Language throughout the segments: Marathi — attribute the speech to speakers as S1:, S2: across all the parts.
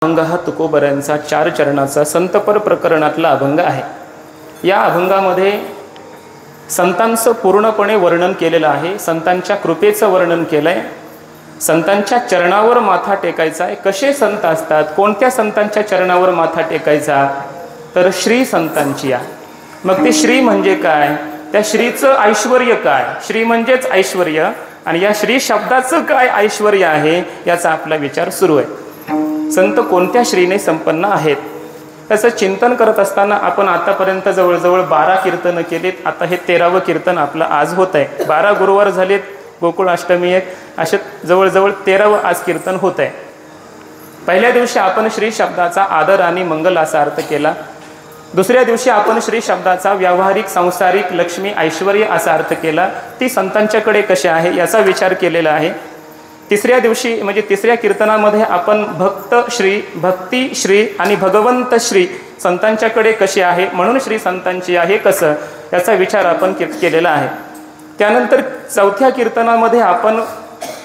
S1: अभंग हा तुकोबऱ्यांचा 4 चरणाचा संतपर प्रकरणातला अभंग आहे। या अभंगामध्ये संतांचं पूर्णपणे वर्णन केलेलं आहे, संतांच्या कृपेचं वर्णन केलं आहे, संतांच्या चरणावर माथा टेकायचा आहे। कसे संत असतात, कोणत्या संतांच्या चरणावर माथा टेकायचा, तर श्री संतांची आहे। मग ते श्री म्हणजे काय, त्या श्रीचं ऐश्वर्य काय, श्री म्हणजेच ऐश्वर्य, आणि या श्री शब्दाचं काय ऐश्वर्य आहे याचा आपला विचार सुरू आहे। संत कोणत्या श्रीने संपन्न आहेत त्याचं चिंतन करत असताना आपण आतापर्यंत जवळजवळ 12 कीर्तन केलीत। आता हे 13वं कीर्तन आपलं आज होत आहे। 12 गुरुवार झालेत, गोकुळ अष्टमी एक, असे जवळजवळ 13वं आज कीर्तन होत आहे। पहिल्या दिवशी आपण श्री शब्दाचा आदर आणि मंगल असा अर्थ केला। दुसऱ्या दिवशी आपण श्री शब्दाचा व्यावहारिक सांसारिक लक्ष्मी ऐश्वर्य असा अर्थ केला। ती संतांच्याकडे कशी आहे याचा विचार केलेला आहे। तिसऱ्या दिवशी म्हणजे तिसऱ्या कीर्तनामध्ये आपण भक्त श्री, भक्ती श्री आणि भगवंत श्री संतांच्याकडे कशी आहे, म्हणून श्री संतांची आहे कसं याचा विचार आपण केलेला आहे। त्यानंतर चौथ्या कीर्तनामध्ये आपण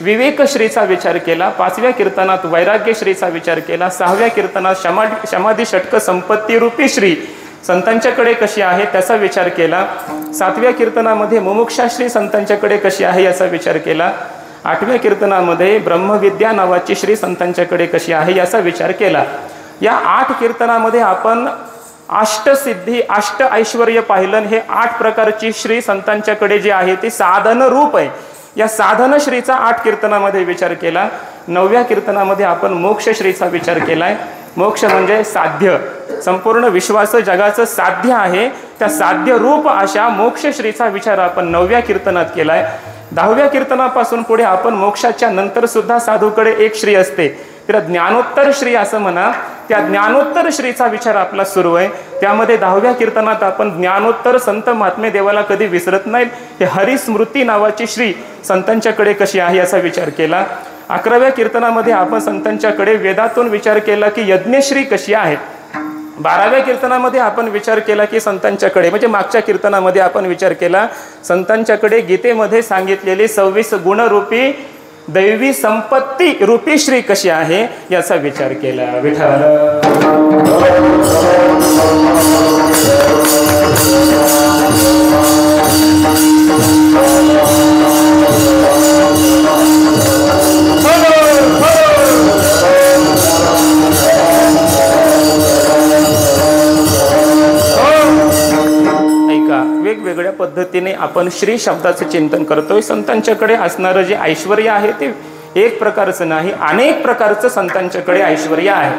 S1: विवेक श्रीचा विचार केला, 5व्या कीर्तनात वैराग्य श्रीचा विचार केला, 6व्या कीर्तनात समाधी षटक संपत्ती रूपी श्री संतांच्याकडे कशी आहे त्याचा विचार केला, 7व्या कीर्तनामध्ये मुमुक्षा श्री संतांच्याकडे कशी आहे याचा विचार केला, 8व्या कीर्तनामध्ये ब्रह्मविद्या नावाची श्री संतांच्याकडे कशी आहे याचा विचार केला। या 8 कीर्तनामध्ये आपण अष्टसिद्धी अष्ट ऐश्वर्य पाहिलं। हे 8 प्रकारची श्री संतांच्याकडे जे आहे ते साधन रूप आहे। या साधन श्रीचा 8 कीर्तनामध्ये विचार केला। 9व्या कीर्तनामध्ये आपण मोक्ष श्रीचा विचार केलाय। मोक्ष म्हणजे साध्य, संपूर्ण विश्वाचं जगाचं साध्य आहे, त्या साध्य रूप अशा मोक्ष श्रीचा विचार आपण 9व्या कीर्तनात केलाय। 10व्या कीर्तनापासून पुढे आपण मोक्षाच्या नंतर सुद्धा साधूकडे एक श्री असते, तिला ज्ञानोत्तर श्री असं म्हणा। त्या ज्ञानोत्तर श्रीचा विचार आपला सुरू आहे। त्यामध्ये 10व्या कीर्तनात आपण ज्ञानोत्तर संत महात्मे देवाला कधी विसरत नाहीत हे हरिस्मृती नावाची श्री संतांच्याकडे कशी आहे याचा विचार केला। 11व्या कीर्तनामध्ये आपण संतांच्याकडे वेदातून विचार केला की यज्ञश्री कशी आहे। 12व्या कीर्तनामध्ये आपण विचार केला की संतांच्याकडे म्हणजे मागच्या कीर्तनामध्ये आपण विचार केला संतांच्याकडे गीतेमध्ये सांगितलेली 26 गुणरूपी दैवी संपत्ती रूपी श्री कशी आहे याचा विचार केला। विठ्ठल वेगवेगळ्या पद्धतीने आपण श्री शब्दाचं चिंतन करतोय। संतांच्याकडे असणारं जे ऐश्वर्य आहे ते एक प्रकारचं नाही, अनेक प्रकारचं संतांच्याकडे ऐश्वर्य आहे।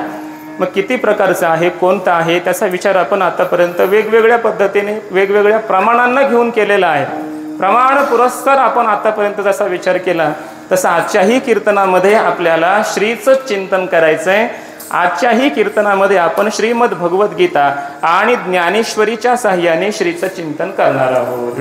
S1: मग किती प्रकारचं आहे, कोणतं आहे त्याचा विचार आपण आतापर्यंत वेगवेगळ्या पद्धतीने वेगवेगळ्या प्रमाणांना घेऊन केलेला आहे। प्रमाण पुरस्कार आपण आतापर्यंत जसा विचार केला तसा आजच्याही कीर्तनामध्ये आपल्याला श्रीचं चिंतन करायचं आहे। आजच्याही कीर्तनामध्ये आपण श्रीमद भगवद्गीता आणि ज्ञानेश्वरीच्या साह्याने श्रीचं चिंतन करणार आहोत।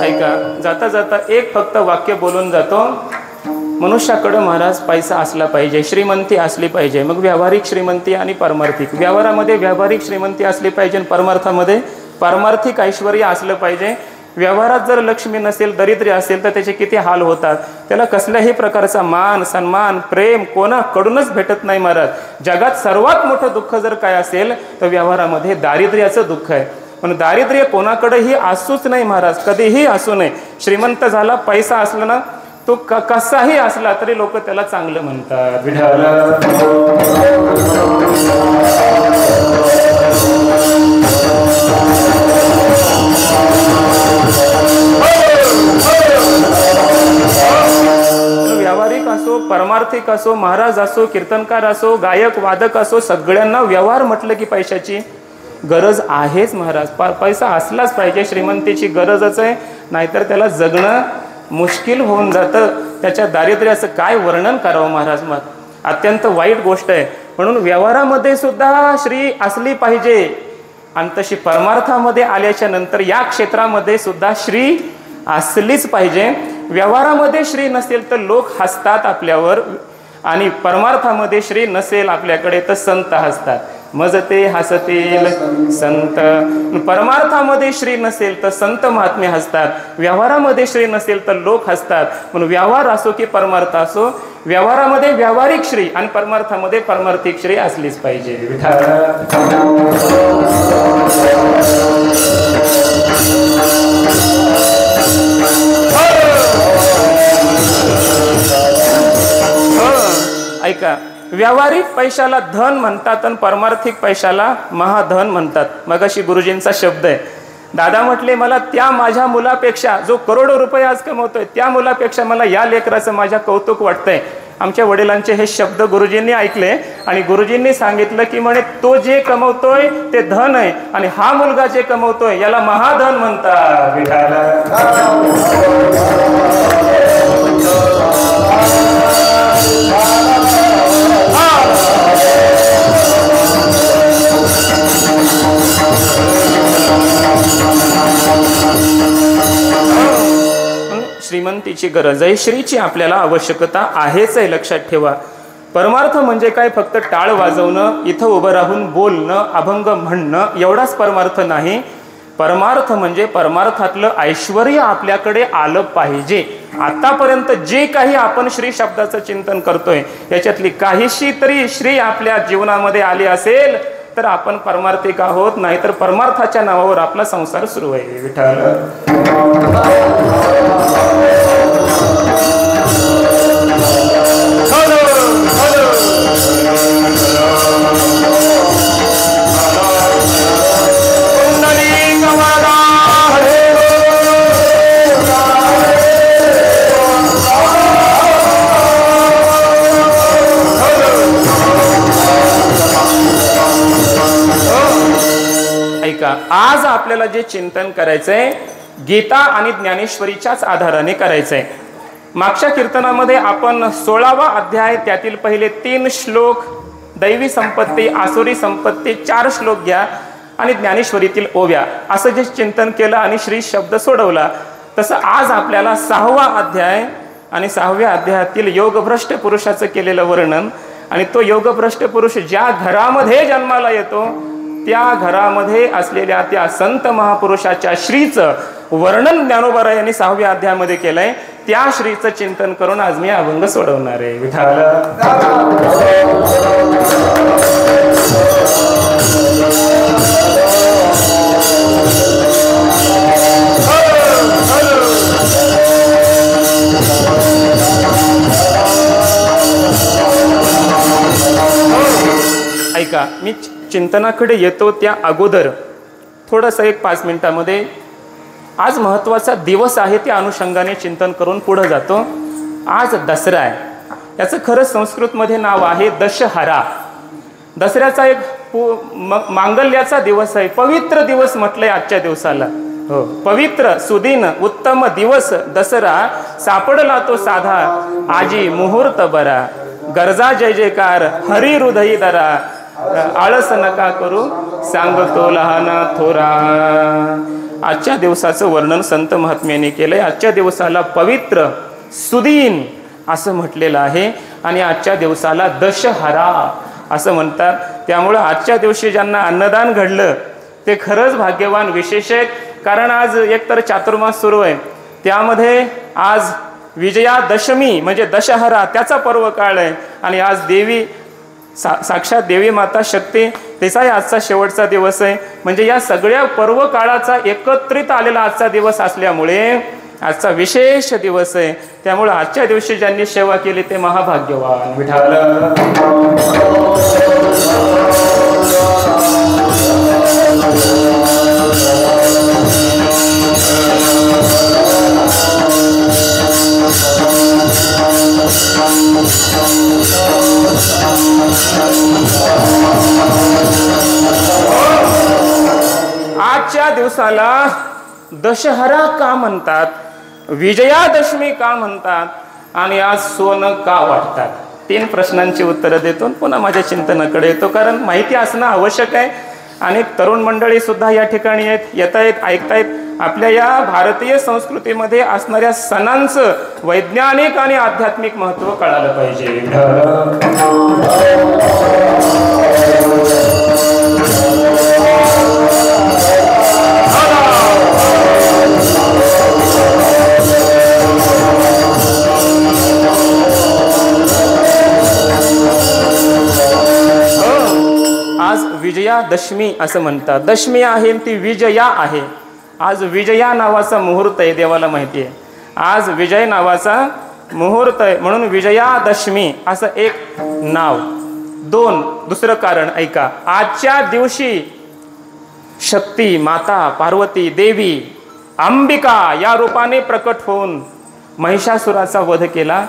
S1: ऐका, जाता जाता एक फक्त वाक्य बोलून जातो। मनुष्याकडे महाराज पैसा असला पाहिजे, श्रीमंती असली पाहिजे। मग व्यावहारिक श्रीमंती आणि पारमार्थिक, व्यवहारामध्ये व्यावहारिक श्रीमंती असली पाहिजे, परमार्थामध्ये पारमार्थिक ऐश्वर्य असलं पाहिजे। व्यवहारात जर लक्ष्मी नसेल, दरिद्र्य असेल तर त्याचे किती हाल होतात। त्याला कसल्याही प्रकारचा मान सन्मान प्रेम कोणाकडूनच भेटत नाही महाराज। जगात सर्वात मोठं दुःख जर काय असेल तर व्यवहारामध्ये दारिद्र्याचं दुःख आहे। पण दारिद्र्य कोणाकडेही असूच नाही महाराज, कधीही असू नये। श्रीमंत झाला, पैसा असला ना तो कसाही असला तरी लोक त्याला चांगलं म्हणतात। विठ्ठल व्यावहारिक असो, परमार्थिक असो, महाराज असो, कीर्तनकार असो, गायक वादक असो, सगळ्यांना व्यवहार म्हटलं की पैशाची गरज आहेच महाराज। पैसा असलाच पाहिजे, श्रीमंतीची गरजच आहे, नाहीतर त्याला जगणं मुश्किल होऊन जातं। त्याच्या दारिद्र्याचं काय वर्णन करावं महाराज, मग अत्यंत वाईट गोष्ट आहे। म्हणून व्यवहारामध्ये सुद्धा श्री असली पाहिजे आणि तशी परमार्थामध्ये आल्याच्या नंतर या क्षेत्रामध्ये सुद्धा श्री असलीच पाहिजे। व्यवहारामध्ये श्री नसेल तर लोक हसतात आपल्यावर, आणि परमार्थामध्ये श्री नसेल आपल्याकडे तर संत हसतात. मजते हसतील संत. परमार्थामध्ये श्री नसेल तर संत महात्मे हसतात. व्यवहारामध्ये श्री नसेल तर लोक हसतात. म्हणून व्यवहार असो की परमार्थ असो, व्यवहारामध्ये व्यावहारिक श्री आणि परमार्थामध्ये परमार्थिक श्री असलीच पाहिजे. ऐका, व्यावहारिक पैशाला धन म्हणतात आणि परमार्थिक पैशाला महाधन म्हणतात. मगाशी गुरुजींचा शब्द आहे. दादा म्हटले, मला त्या माझ्या मुलापेक्षा जो करोडो रुपये आज कमवतोय त्या मुलापेक्षा मला या लेकराचं माझ्या कौतुक वाटतंय. आमच्या वडिलांचे हे शब्द गुरुजींनी ऐकले आणि गुरुजींनी सांगितलं की म्हणे तो जे कमवतोय ते धन आहे आणि हा मुलगा जे कमवतोय याला महाधन म्हणतात. श्रीमंतीची गरज आहे, श्रीची आपल्याला आवश्यकता आहेच आहे, लक्षात ठेवा. परमार्थ म्हणजे काय फक्त टाळ वाजवणं, इथं उभं राहून बोलणं, अभंग म्हणणं एवढाच परमार्थ नाही. परमार्थ म्हणजे परमार्थातलं ऐश्वर्य आपल्याकडे आलं पाहिजे. आतापर्यंत जे काही आपण श्री शब्दाचं चिंतन करतोय याच्यातली काहीशी तरी श्री आपल्या जीवनामध्ये आली असेल तर आपण परमार्थिक आहोत, नाहीतर परमार्थाच्या नावावर आपला संसार सुरू आहे. विठ्ठल आज आपल्याला जे चिंतन करायचंय गीता आणि ज्ञानेश्वरीच्याच आधाराने करायचंय. मागच्या कीर्तनामध्ये आपण 16वा अध्याय त्यातील पहिले 3 श्लोक, दैवी संपत्ती आसुरी संपत्ती 4 श्लोक घ्या आणि ज्ञानेश्वरीतील ओव्या असं जे चिंतन केलं आणि श्री शब्द सोडवला. तसं आज आपल्याला 6वा अध्याय आणि 6व्या अध्यायातील योगभ्रष्ट पुरुषाचं केलेलं वर्णन आणि तो योगभ्रष्ट पुरुष ज्या घरामध्ये जन्माला येतो त्या घरामध्ये असलेल्या त्या संत महापुरुषाच्या श्रीचं वर्णन ज्ञानोबा यांनी 6व्या अध्यायामध्ये केलंय. त्या श्रीचं चिंतन करून आज मी अभंग सोडवणार आहे. ऐका, मी चिंतनाकडे येतो त्या अगोदर थोडंसं एक 5 मिनिटामध्ये आज महत्त्वाचा दिवस आहे त्या अनुषंगाने चिंतन करून पुढे जातो. आज दसरा आहे. याचं खरं संस्कृतमध्ये नाव आहे दशहरा. दसऱ्याचा एक मांगल्याचा दिवस आहे, पवित्र दिवस म्हटलंय आजच्या दिवसाला. हो, पवित्र सुदिन उत्तम दिवस दसरा, सापडला तो साधा आजी मुहूर्त बरा, गरजा जय जयकार हरी हृदयी दरा, आळस नका करू सांगतो लहान थोरा. आजच्या दिवसाचं वर्णन संत महात्म्याने केलंय. आजच्या दिवसाला पवित्र सुदीन असं म्हटलेलं आहे आणि आजच्या दिवसाला दशहरा असं म्हणतात. त्यामुळं आजच्या दिवशी ज्यांना अन्नदान घडलं ते खरंच भाग्यवान विशेष आहेत. कारण आज एकतर चातुर्मास सुरू आहे, त्यामध्ये आज विजयादशमी म्हणजे दशहरा त्याचा पर्व काळ आहे आणि आज देवी साक्षात देवी माता शक्ती तिचाही आजचा शेवटचा दिवस आहे. म्हणजे या सगळ्या पर्व काळाचा एकत्रित आलेला आजचा दिवस असल्यामुळे आजचा विशेष दिवस आहे. त्यामुळे आजच्या दिवशी ज्यांनी सेवा केली ते महाभाग्यवान. विठ्ठल आजच्या दिवसाला दशहरा का म्हणतात, विजयादशमी का म्हणतात आणि आज सोनं का वाटतात? 3 प्रश्नांची उत्तरं देतो पुन्हा माझ्या चिंतनाकडे येतो. कारण माहिती असणं आवश्यक आहे. अनेक तरुण मंडळी सुद्धा या ठिकाणी येत आहेत, ऐकतायत आपल्या या भारतीय संस्कृतीमध्ये असणाऱ्या सणांचं वैज्ञानिक आणि आध्यात्मिक महत्त्व कळालं पाहिजे. आज विजयादशमी असं म्हणतात. दशमी आहे ती विजया आहे. आज विजया नावाचा मुहूर्त आहे, देवाला माहिती आहे. आज विजय नावाचा मुहूर्त आहे म्हणून विजयादशमी असं एक नाव. दुसरं कारण ऐका. आजच्या दिवशी शक्ती माता पार्वती देवी अंबिका या रूपाने प्रकट होऊन महिषासुराचा वध केला.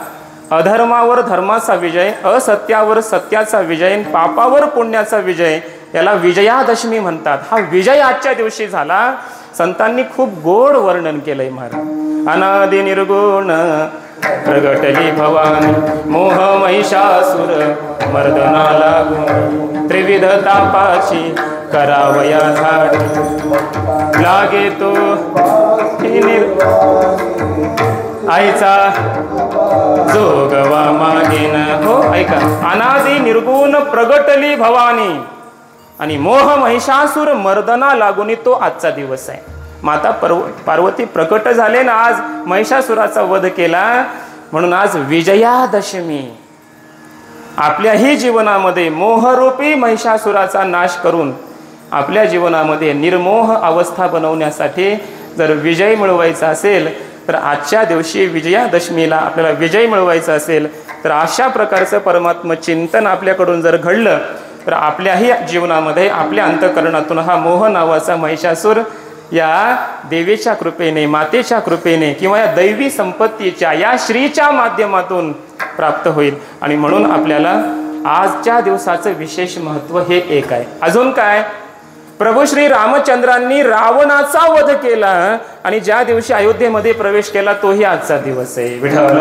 S1: अधर्मावर धर्माचा विजय, असत्यावर सत्याचा विजय, पापावर पुण्याचा विजय, याला विजयादशमी म्हणतात. हा विजय आजच्या दिवशी झाला. संतांनी खूप गोड वर्णन केलंय महाराज. अनादि निर्गुण प्रगटली भवानी, मोह महिषासुर मर्दना लागून, त्रिविध तापाची करावया झाड, लागे तो आईचा जोगवा मागेन. हो ऐका. अनादि निर्गुण प्रगटली भवानी आणि मोह महिषासुर मर्दना लागून तो आजचा दिवस आहे. माता पार्वती प्रकट झाले ना, आज महिषासुराचा वध केला म्हणून आज विजयादशमी. आपल्याही जीवनामध्ये मोहरूपी महिषासुराचा नाश करून आपल्या जीवनामध्ये निर्मोह अवस्था बनवण्यासाठी जर विजय मिळवायचा असेल तर आजच्या दिवशी विजयादशमीला आपल्याला विजय मिळवायचा असेल तर अशा प्रकारचं परमात्म चिंतन आपल्याकडून जर घडलं तर आपल्याही जीवनामध्ये आपल्या अंतःकरणातून हा मोह नावाचा महिषासूर या देवीच्या कृपेने, मातेच्या कृपेने किंवा या दैवी संपत्तीच्या या श्रीच्या माध्यमातून प्राप्त होईल. आणि म्हणून आपल्याला आजच्या दिवसाचं विशेष महत्त्व हे एक आहे. अजून काय? प्रभू श्री रामचंद्रांनी रावणाचा वध केला आणि ज्या दिवशी अयोध्येमध्ये प्रवेश केला तोही आजचा दिवस आहे. विठ्ठल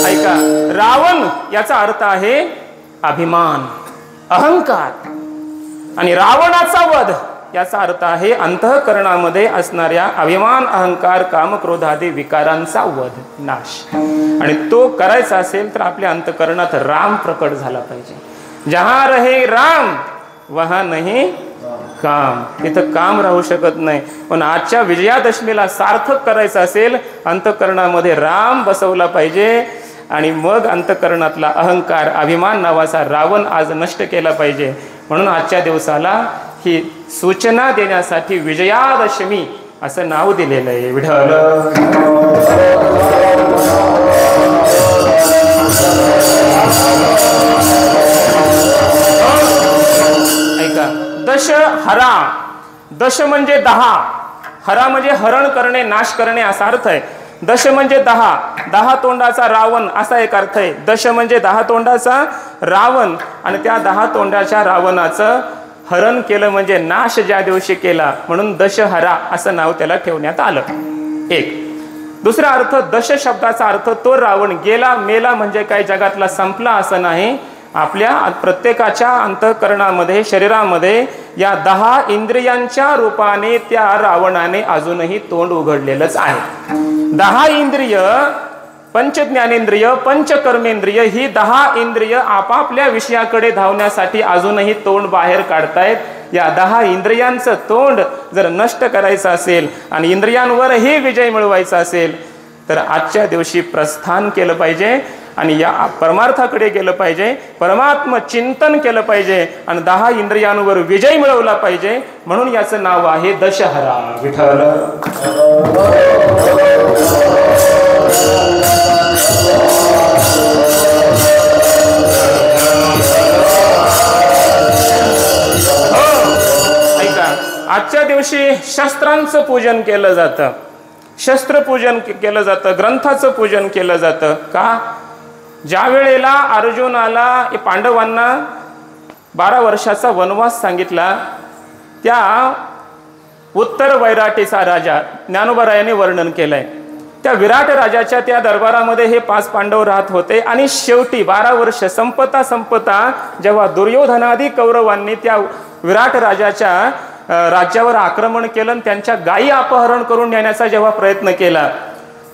S1: ऐका. रावण याचा अर्थ आहे अभिमान, अहंकार, आणि रावणाचा वध याचा अर्थ आहे अंतःकरणामध्ये असणाऱ्या अभिमान, अहंकार, काम, क्रोध आदी विकारांचा वध, नाश. आणि तो करायचा असेल तर आपल्या अंतःकरणात राम प्रकट झाला पाहिजे. जहां रहे राम वहां नहीं काम. तिथं काम राहू शकत नाही. पण आजच्या विजयादशमीला सार्थक करायचं असेल अंतःकरणामध्ये राम बसवला पाहिजे आणि मग अंतःकरणातला अहंकार, अभिमान नावाचा रावण आज नष्ट केला पाहिजे. म्हणून आजच्या दिवसाला ही सूचना देण्यासाठी विजयादशमी असं नाव दिलेलं आहे. विठ्ठल ऐका. दशहरा. दश म्हणजे 10, हरा म्हणजे हरण करणे, नाश करणे असा अर्थ आहे. दश म्हणजे 10, 10 तोंडाचा रावण असा एक अर्थ आहे. दश म्हणजे 10 तोंडाचा रावण आणि त्या 10 तोंडाच्या रावणाचं हरण केलं म्हणजे नाश ज्या दिवशी केला म्हणून दशहरा असं नाव त्याला ठेवण्यात आलं. एक. दुसरा अर्थ, दश शब्दाचा अर्थ तो रावण गेला, मेला म्हणजे काय जगातला संपला असं नाही. आपल्या प्रत्येकाच्या अंतःकरणामध्ये, शरीरामध्ये या 10 इंद्रियांच्या रूपाने त्या रावणाने अजूनही तोंड उघडलेलंच आहे. 10 इंद्रिय, पंच ज्ञानेंद्रिय, पंच कर्मेंद्रिय, ही 10 इंद्रिय आपापल्या विषयाकडे धावण्यासाठी अजूनही तोंड बाहेर काढतायत. या 10 इंद्रियांचं तोंड जर नष्ट करायचं असेल आणि इंद्रियांवरही विजय मिळवायचा असेल तर आजच्या दिवशी प्रस्थान केलं पाहिजे आणि या परमार्थाकडे गेलं पाहिजे, परमात्म चिंतन केलं पाहिजे आणि 10 इंद्रियांवर विजय मिळवला पाहिजे. म्हणून याचं नाव आहे दशहरा. विठ्ठल ऐका. आजच्या दिवशी शस्त्रांचं पूजन केलं जातं, शस्त्रपूजन केलं जातं, ग्रंथाचं पूजन केलं जातं. का? ज्या वेळेला अर्जुनाला पांडवांना 12 वर्षाचा वनवास सांगितला त्या उत्तर वैराटीचा राजा ज्ञानोबारायाने वर्णन केलंय. त्या विराट राजाच्या त्या दरबारामध्ये हे 5 पांडव राहत होते आणि शेवटी 12 वर्ष संपता जेव्हा दुर्योधनादी कौरवांनी त्या विराट राजाच्या राज्यावर आक्रमण केलं, त्यांच्या गायी अपहरण करून नेण्याचा जेव्हा प्रयत्न केला,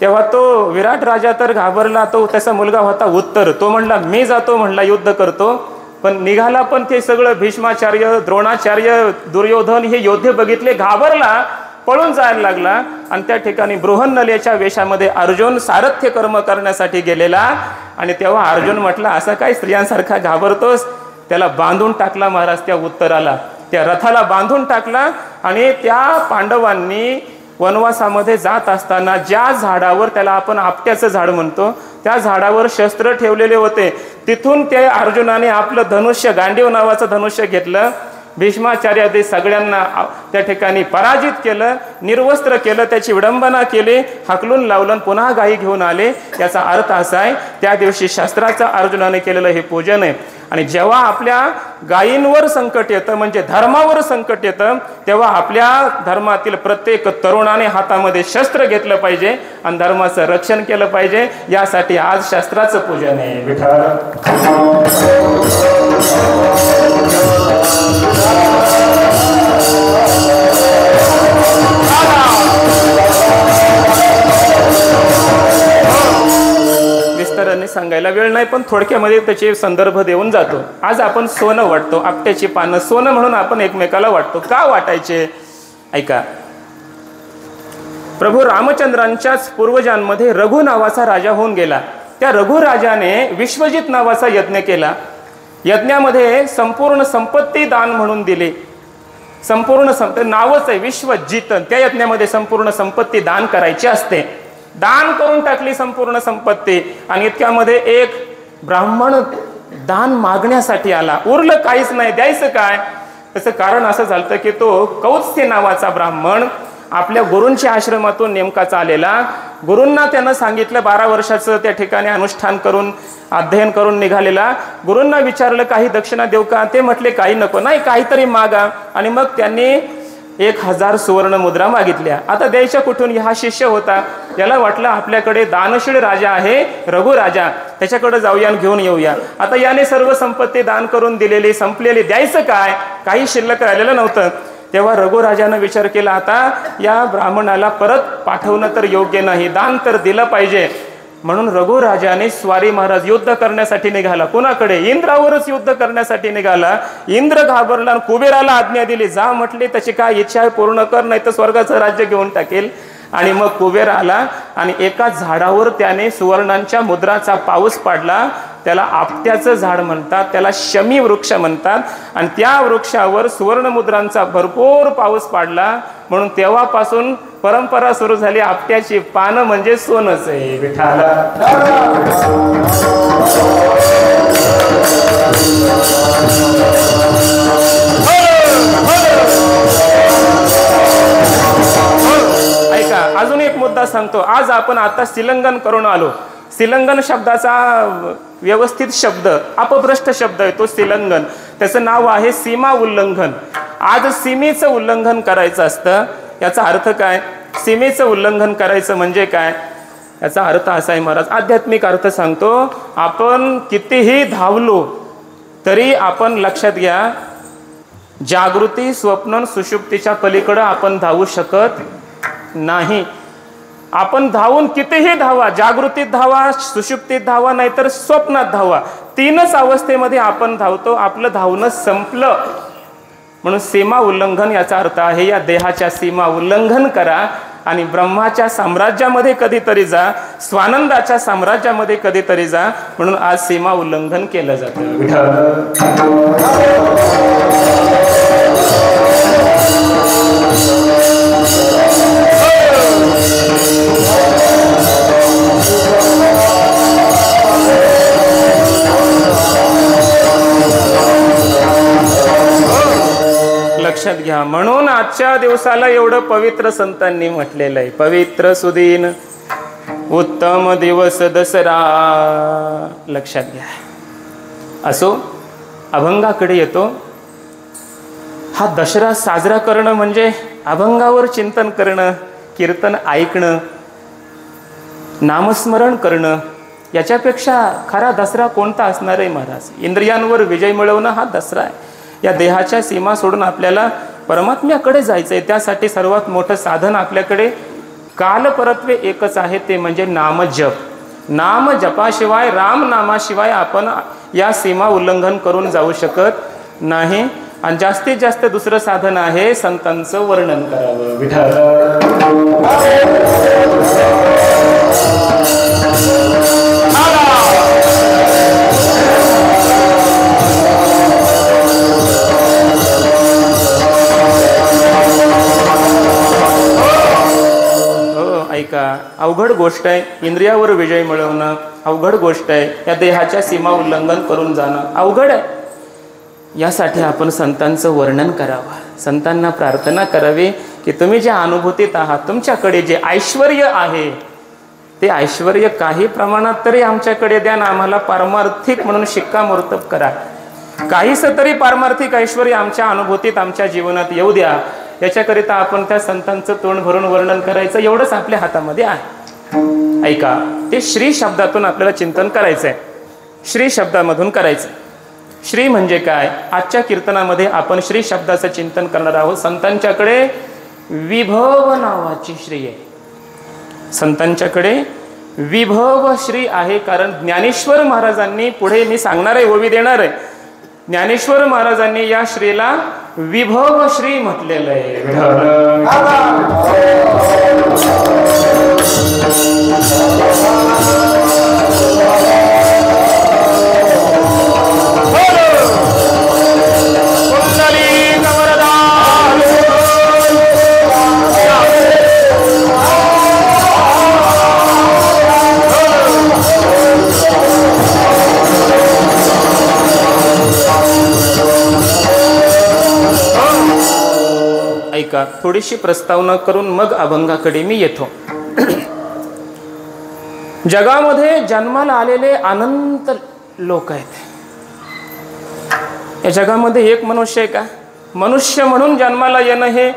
S1: तेव्हा तो विराट राजा तर घाबरला. तो त्याचा मुलगा होता उत्तर, तो म्हणला मी जातो, म्हणला युद्ध करतो. पण निघाला, पण ते सगळं भीष्माचार्य, द्रोणाचार्य, दुर्योधन हे योद्धे बघितले, घाबरला, पळून जायला लागला. आणि त्या ठिकाणी बृहन्नलेच्या वेशामध्ये अर्जुन सारथ्य कर्म करण्यासाठी गेलेला. आणि तेव्हा अर्जुन म्हटला, असं काय स्त्रियांसारखा घाबरतोस? त्याला बांधून टाकला महाराज, त्या उत्तराला त्या रथाला बांधून टाकला. आणि त्या पांडवांनी वनवासामध्ये जात असताना ज्या झाडावर, त्याला आपण आपट्याचं झाड म्हणतो, त्या झाडावर शस्त्र ठेवलेले होते, तिथून ते अर्जुनाने आपलं धनुष्य, गांडीव नावाचं धनुष्य घेतलं, भीष्माचार्यादी सगळ्यांना त्या ठिकाणी पराजित केलं, निर्वस्त्र केलं, त्याची विडंबना केली, हाकलून लावलं, पुन्हा गायी घेऊन आले. याचा अर्थ असा आहे, त्या दिवशी शस्त्राचं अर्जुनाने केलेलं हे पूजन आहे. आणि जेव्हा आपल्या गायींवर संकट येतं, म्हणजे धर्मावर संकट येतं, तेव्हा आपल्या धर्मातील प्रत्येक तरुणाने हातामध्ये शस्त्र घेतलं पाहिजे आणि धर्माचं रक्षण केलं पाहिजे. यासाठी आज शस्त्राचं पूजन आहे. विठ्ठल विस्ताराने सांगायला वेळ नाही, पण थोडक्यामध्ये त्याचे संदर्भ देऊन जातो. आज आपण सोनं वाटतो, आपट्याची पानं सोनं म्हणून आपण एकमेकाला वाटतो. का वाटायचे? ऐका, प्रभू रामचंद्रांच्याच पूर्वजांमध्ये रघु नावाचा राजा होऊन गेला. त्या रघु राजाने विश्वजित नावाचा यज्ञ केला. यज्ञामध्ये संपूर्ण संपत्ती दान म्हणून दिली. संपूर्ण नावच आहे विश्वजित. त्या यज्ञामध्ये संपूर्ण संपत्ती दान करायची असते. दान करून टाकली संपूर्ण संपत्ती. आणि इतक्यामध्ये एक ब्राह्मण दान मागण्यासाठी आला. उरलं काहीच नाही, द्यायचं काय? त्याचं कारण असं झालं की तो कौत्स्य नावाचा ब्राह्मण आपल्या गुरूंच्या आश्रमातून नेमकाच आलेला. गुरूंना त्यानं सांगितलं, 12 वर्षाचं त्या ठिकाणी अनुष्ठान करून अध्ययन करून निघालेला. गुरूंना विचारलं, काही दक्षिणा देऊ का? ते म्हटले काही नको, नाही काहीतरी मागा. आणि मग त्यांनी 1000 सुवर्ण मुद्रा मागितल्या. आता द्यायच्या कुठून? हा शिष्य होता. याला वाटलं आपल्याकडे दानशील राजा आहे रघु राजा, त्याच्याकडे जाऊया आणि घेऊन येऊया. आता याने सर्व संपत्ती दान करून दिलेली, संपलेली, द्यायचं काय? काही शिल्लक राहिलेलं नव्हतं. तेव्हा रघुराजानं विचार केला, आता या ब्राह्मणाला परत पाठवणं तर योग्य नाही, दान तर दिलं पाहिजे. म्हणून रघुराजाने स्वारी महाराज युद्ध करण्यासाठी निघाला. कुणाकडे? इंद्रावरच युद्ध करण्यासाठी निघाला. इंद्र घाबरला, कुबेराला आज्ञा दिली, जा म्हटले त्याची काय इच्छा आहे पूर्ण कर, नाही तर स्वर्गाचं राज्य घेऊन टाकेल. आणि मग कुबेर आला आणि एका झाडावर त्याने सुवर्णांच्या मुद्राचा पाऊस पाडला. त्याला आपट्याचं झाड म्हणतात, त्याला शमी वृक्ष म्हणतात. आणि त्या वृक्षावर सुवर्णमुद्रांचा भरपूर पाऊस पाडला. म्हणून तेव्हापासून परंपरा सुरू झाली, आपट्याची पानं म्हणजे सोनच आहे. विठाला ऐका, अजून एक मुद्दा सांगतो. आज आपण आता सिलंगन करून आलो. सिलंगन शब्दाचा व्यवस्थित शब्द, अपभ्रष्ट शब्द आहे तो सिलंगन. त्याचं नाव आहे सीमा उल्लंघन. आज सीमेचं उल्लंघन करायचं असतं. याचा अर्थ काय? सीमेचं उल्लंघन करायचं म्हणजे काय? याचा अर्थ असा आहे महाराज, आध्यात्मिक अर्थ सांगतो. आपण कितीही धावलो तरी आपण लक्षात घ्या, जागृती, स्वप्न, सुषुप्तीच्या पलीकडे आपण धावू शकत नाही. आपण धावून कितीही धावा, जागृतीत धावा, सुषुप्तीत धावा, नाहीतर स्वप्नात धावा, 3च अवस्थेमध्ये आपण धावतो. आपलं धावणं संपलं. म्हणून सीमा उल्लंघन याचा अर्थ आहे, या देहाच्या सीमा उल्लंघन करा आणि ब्रह्माच्या साम्राज्यामध्ये कधीतरी जा, स्वानंदाच्या साम्राज्यामध्ये कधीतरी जा. म्हणून आज सीमा उल्लंघन केलं जातं. लक्षात घ्या. म्हणून आजच्या दिवसाला एवढं पवित्र संतांनी म्हटलेलं आहे. पवित्र सुदीन उत्तम दिवस दसरा. लक्षात घ्या. असो, अभंगाकडे येतो. हा दसरा साजरा करणं म्हणजे अभंगावर चिंतन करणं, कीर्तन ऐकणं. नामस्मरण करणं, याच्यापेक्षा खरा दसरा कोणता असणार आहे महाराज? इंद्रियांवर विजय मिळवणं हा दसरा आहे. या देहाच्या सीमा सोडून आपल्याला परमात्म्याकडे जायचं आहे. त्यासाठी सर्वात मोठं साधन आपल्याकडे कालपरत्वे एकच आहे, ते म्हणजे नामजप. नाम जपाशिवाय, राम नामाशिवाय आपण या सीमा उल्लंघन करून जाऊ शकत नाही. आणि जास्तीत जास्त दुसरं साधन आहे संतांचं वर्णन करावं. ऐका, अवघड गोष्ट आहे. इंद्रियावर विजय मिळवणं अवघड गोष्ट आहे. या देहाच्या सीमा उल्लंघन करून जाणं अवघड आहे. यासाठी आपण संतांचं वर्णन करावं, संतांना प्रार्थना करावी की तुम्ही ज्या अनुभूतीत आहात, तुमच्याकडे जे ऐश्वर्य आहे ते ऐश्वर्य काही प्रमाणात तरी आमच्याकडे द्या ना. आम्हाला पारमार्थिक म्हणून शिक्कामोर्तब करा. काहीच तरी पारमार्थिक ऐश्वर्य आमच्या अनुभूतीत, आमच्या जीवनात येऊ द्या. याच्याकरिता आपण त्या संतांचं तोंड भरून वर्णन करायचं, एवढंच आपल्या हातामध्ये आहे. ऐका, ते श्री शब्दातून आपल्याला चिंतन करायचं आहे. श्री शब्दामधून करायचं. श्री म्हणजे काय? आजच्या कीर्तनामध्ये आपण श्री शब्दाचं चिंतन करणार आहोत. संतांच्याकडे विभव नावाची श्री आहे. संतांच्याकडे विभव श्री आहे. कारण ज्ञानेश्वर महाराजांनी, पुढे मी सांगणार आहे, ओवी देणार आहे, ज्ञानेश्वर महाराजांनी या श्रीला विभव श्री म्हटलेलं आहे. ऐका, थोडीशी प्रस्तावना करून मग अभंगाकडे मी येतो. जगामध्ये जन्माला आलेले अनंत लोक आहेत. या जगामध्ये एक मनुष्य आहे का? मनुष्य म्हणून जन्माला येणं हे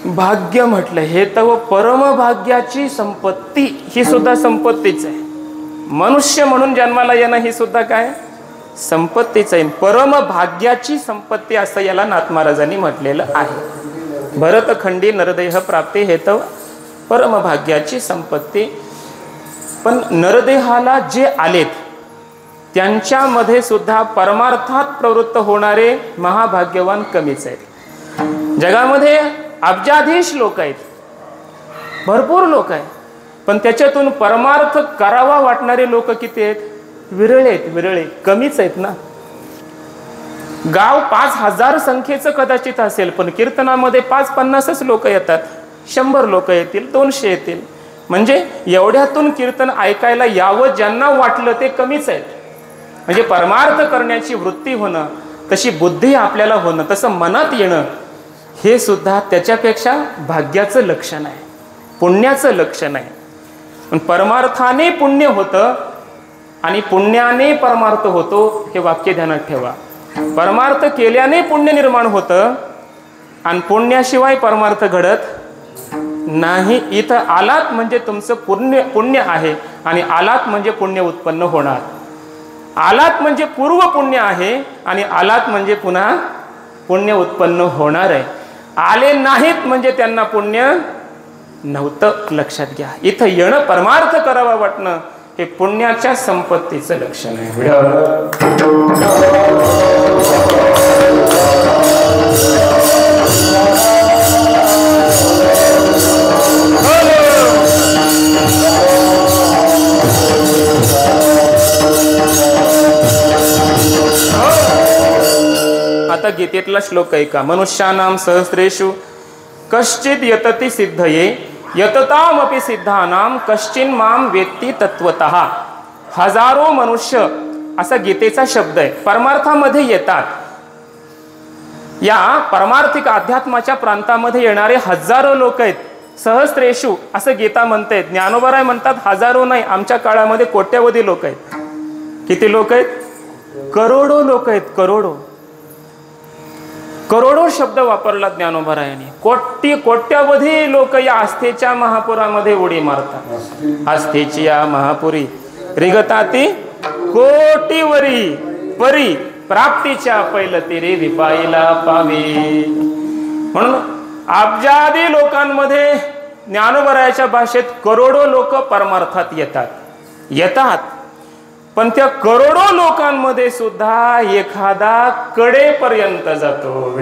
S1: भाग्य म्हटलं. हे तर परमभाग्याची संपत्ती, ही सुद्धा संपत्तीच आहे. मनुष्य म्हणून जन्माला येणं ही सुद्धा काय? संपत्तीच आहे. परम भाग्याची संपत्ती असं याला नाथ महाराजांनी म्हटलेलं आहे. भरतखंडी नरदेह प्राप्ती हे तर परम भाग्याची संपत्ती. पण नरदेहाला जे आलेत त्यांच्यामध्ये सुद्धा परमार्थात प्रवृत्त होणारे महाभाग्यवान कमीच आहेत. जगामध्ये अब्जाधीश लोक आहेत, भरपूर लोक आहेत, पण त्याच्यातून परमार्थ करावा वाटणारे लोक किती आहेत? विरळे आहेत. विरळे, कमीच आहेत ना. गाव 5000 संख्येचं कदाचित असेल, पण कीर्तनामध्ये 5-50च लोक येतात. 100 लोक येतील, 200 येतील. म्हणजे एवढ्यातून कीर्तन ऐकायला यावं ज्यांना वाटलं ते कमीच आहेत. म्हणजे परमार्थ करण्याची वृत्ती होणं, तशी बुद्धी आपल्याला होणं, तसं मनात येणं, हे सुद्धा त्याच्यापेक्षा भाग्याचं लक्षण आहे, पुण्याचं लक्षण आहे. पण परमार्थाने पुण्य होतं आणि पुण्याने परमार्थ होतो, हे वाक्य ध्यानात ठेवा. परमार्थ केल्याने पुण्य निर्माण होतं आणि पुण्याशिवाय परमार्थ घडत नाही. इथं आलात म्हणजे तुमचं पुण्य आहे आणि आलात म्हणजे पुण्य उत्पन्न होणार. आलात म्हणजे पूर्व पुण्य आहे आणि आलात म्हणजे पुन्हा पुण्य उत्पन्न होणार आहे. आले नाहीत म्हणजे त्यांना पुण्य नव्हतं, लक्षात घ्या. इथं येणं, परमार्थ करावा वाटणं, हे पुण्याच्या संपत्तीचं लक्षण आहे. आता गीतेतला श्लोक आहे का? मनुष्यानां सहस्रेषु कश्चित यतति सिद्धये यततामपि सिद्धानां कश्चिन माम वेत्ती तत्वतः. हजारो मनुष्य असा गीतेचा शब्द आहे, परमार्थामध्ये येतात. या परमार्थिक अध्यात्माच्या प्रांतामध्ये येणारे हजारो लोक आहेत. सहस्रेषु असं गीता म्हणते. ज्ञानोबराय म्हणतात हजारो नाही, आमच्या काळामध्ये कोट्यवधी लोक आहेत. किती लोक आहेत? करोडो लोक आहेत, करोडो. करोडो शब्द वापरला ज्ञानोबरायांनी. कोट्यावधी लोक या आस्थेच्या महापुरामध्ये उडी मारतात. आस्थेची या महापुरी रिगताती कोटीवरी परी प्राप्तीच्या पैलतीरे विपाईला पावे. म्हणून अब्जादी लोकांमध्ये ज्ञानोबरायाच्या भाषेत करोडो लोक परमार्थात येतात. पण त्या करोडो लोकांमध्ये सुद्धा एखादा कडेपर्यंत जातो.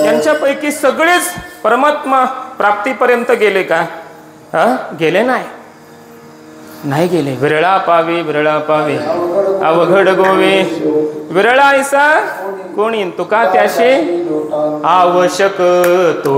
S1: यांच्यापैकी सगळेच परमात्मा प्राप्तीपर्यंत गेले का? गेले नाही गेले. विरळा पावे अवघड गोवे विरळा ऐसा कोणी तुका त्याशे आवश्यक तो.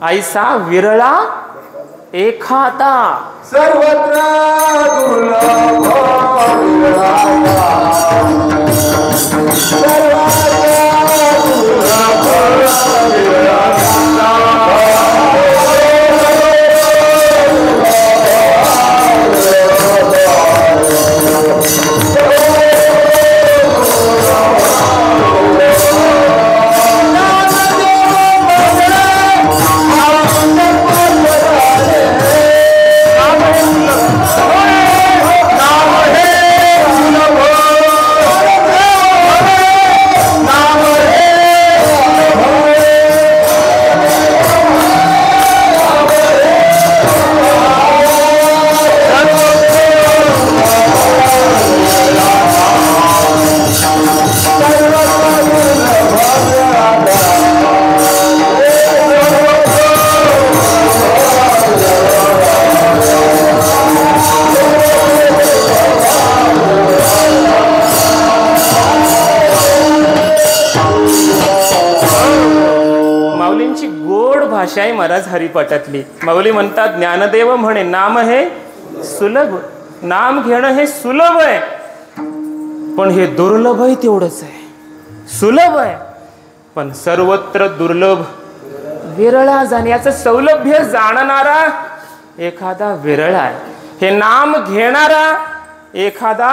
S1: ऐसा विरळा एखादा
S2: सर्वत्र दुर्लभ
S1: भाषा आहे महाराज हरिपाठातली. माऊली म्हणतात ज्ञानदेव म्हणे नाम हे सुलभ. नाम घेणं हे सुलभ आहे पण हे दुर्लभ आहे तेवढंच आहे. सुलभ आहे पण सर्वत्र दुर्लभ विरळा जाण्याचं सौलभ्य जाणणारा एखादा विरळा आहे. हे नाम घेणारा एखादा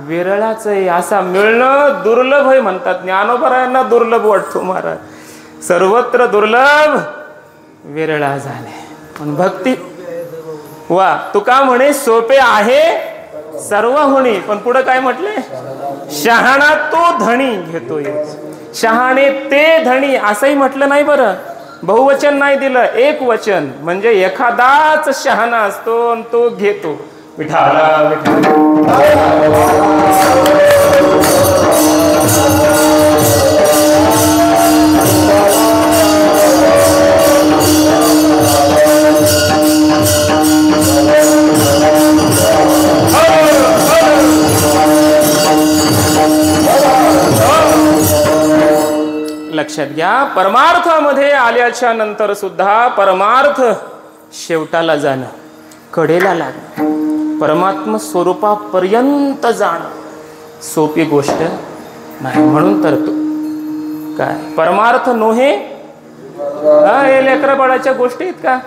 S1: विरळाच आहे. असा मिळणं दुर्लभ आहे म्हणतात. ज्ञानोबरायांना दुर्लभ वाटतो महाराज. सर्वत्र दुर्लभ विरळा झाले. पण भक्ती वा तुका म्हणे सोपे आहे सर्व होणी. पण पुढे काय म्हटले? शहाणा तो धणी घेतो. शहाणे ते धणी असंही म्हटलं नाही बरं. बहुवचन नाही दिलं, एक वचन. म्हणजे एखादाच शहाणा असतो आणि तो घेतो. विठाला लक्षात घ्या. परमार्थामध्ये आल्याच्या नंतर सुद्धा परमार्थ शेवटाला जाणं, कडेला लागणं, परमात्मा स्वरूपापर्यंत जाणं सोपी गोष्ट नाही. म्हणून तर तो काय परमार्थ नोहे हे लेकरा बाळाच्या गोष्टी आहेत का?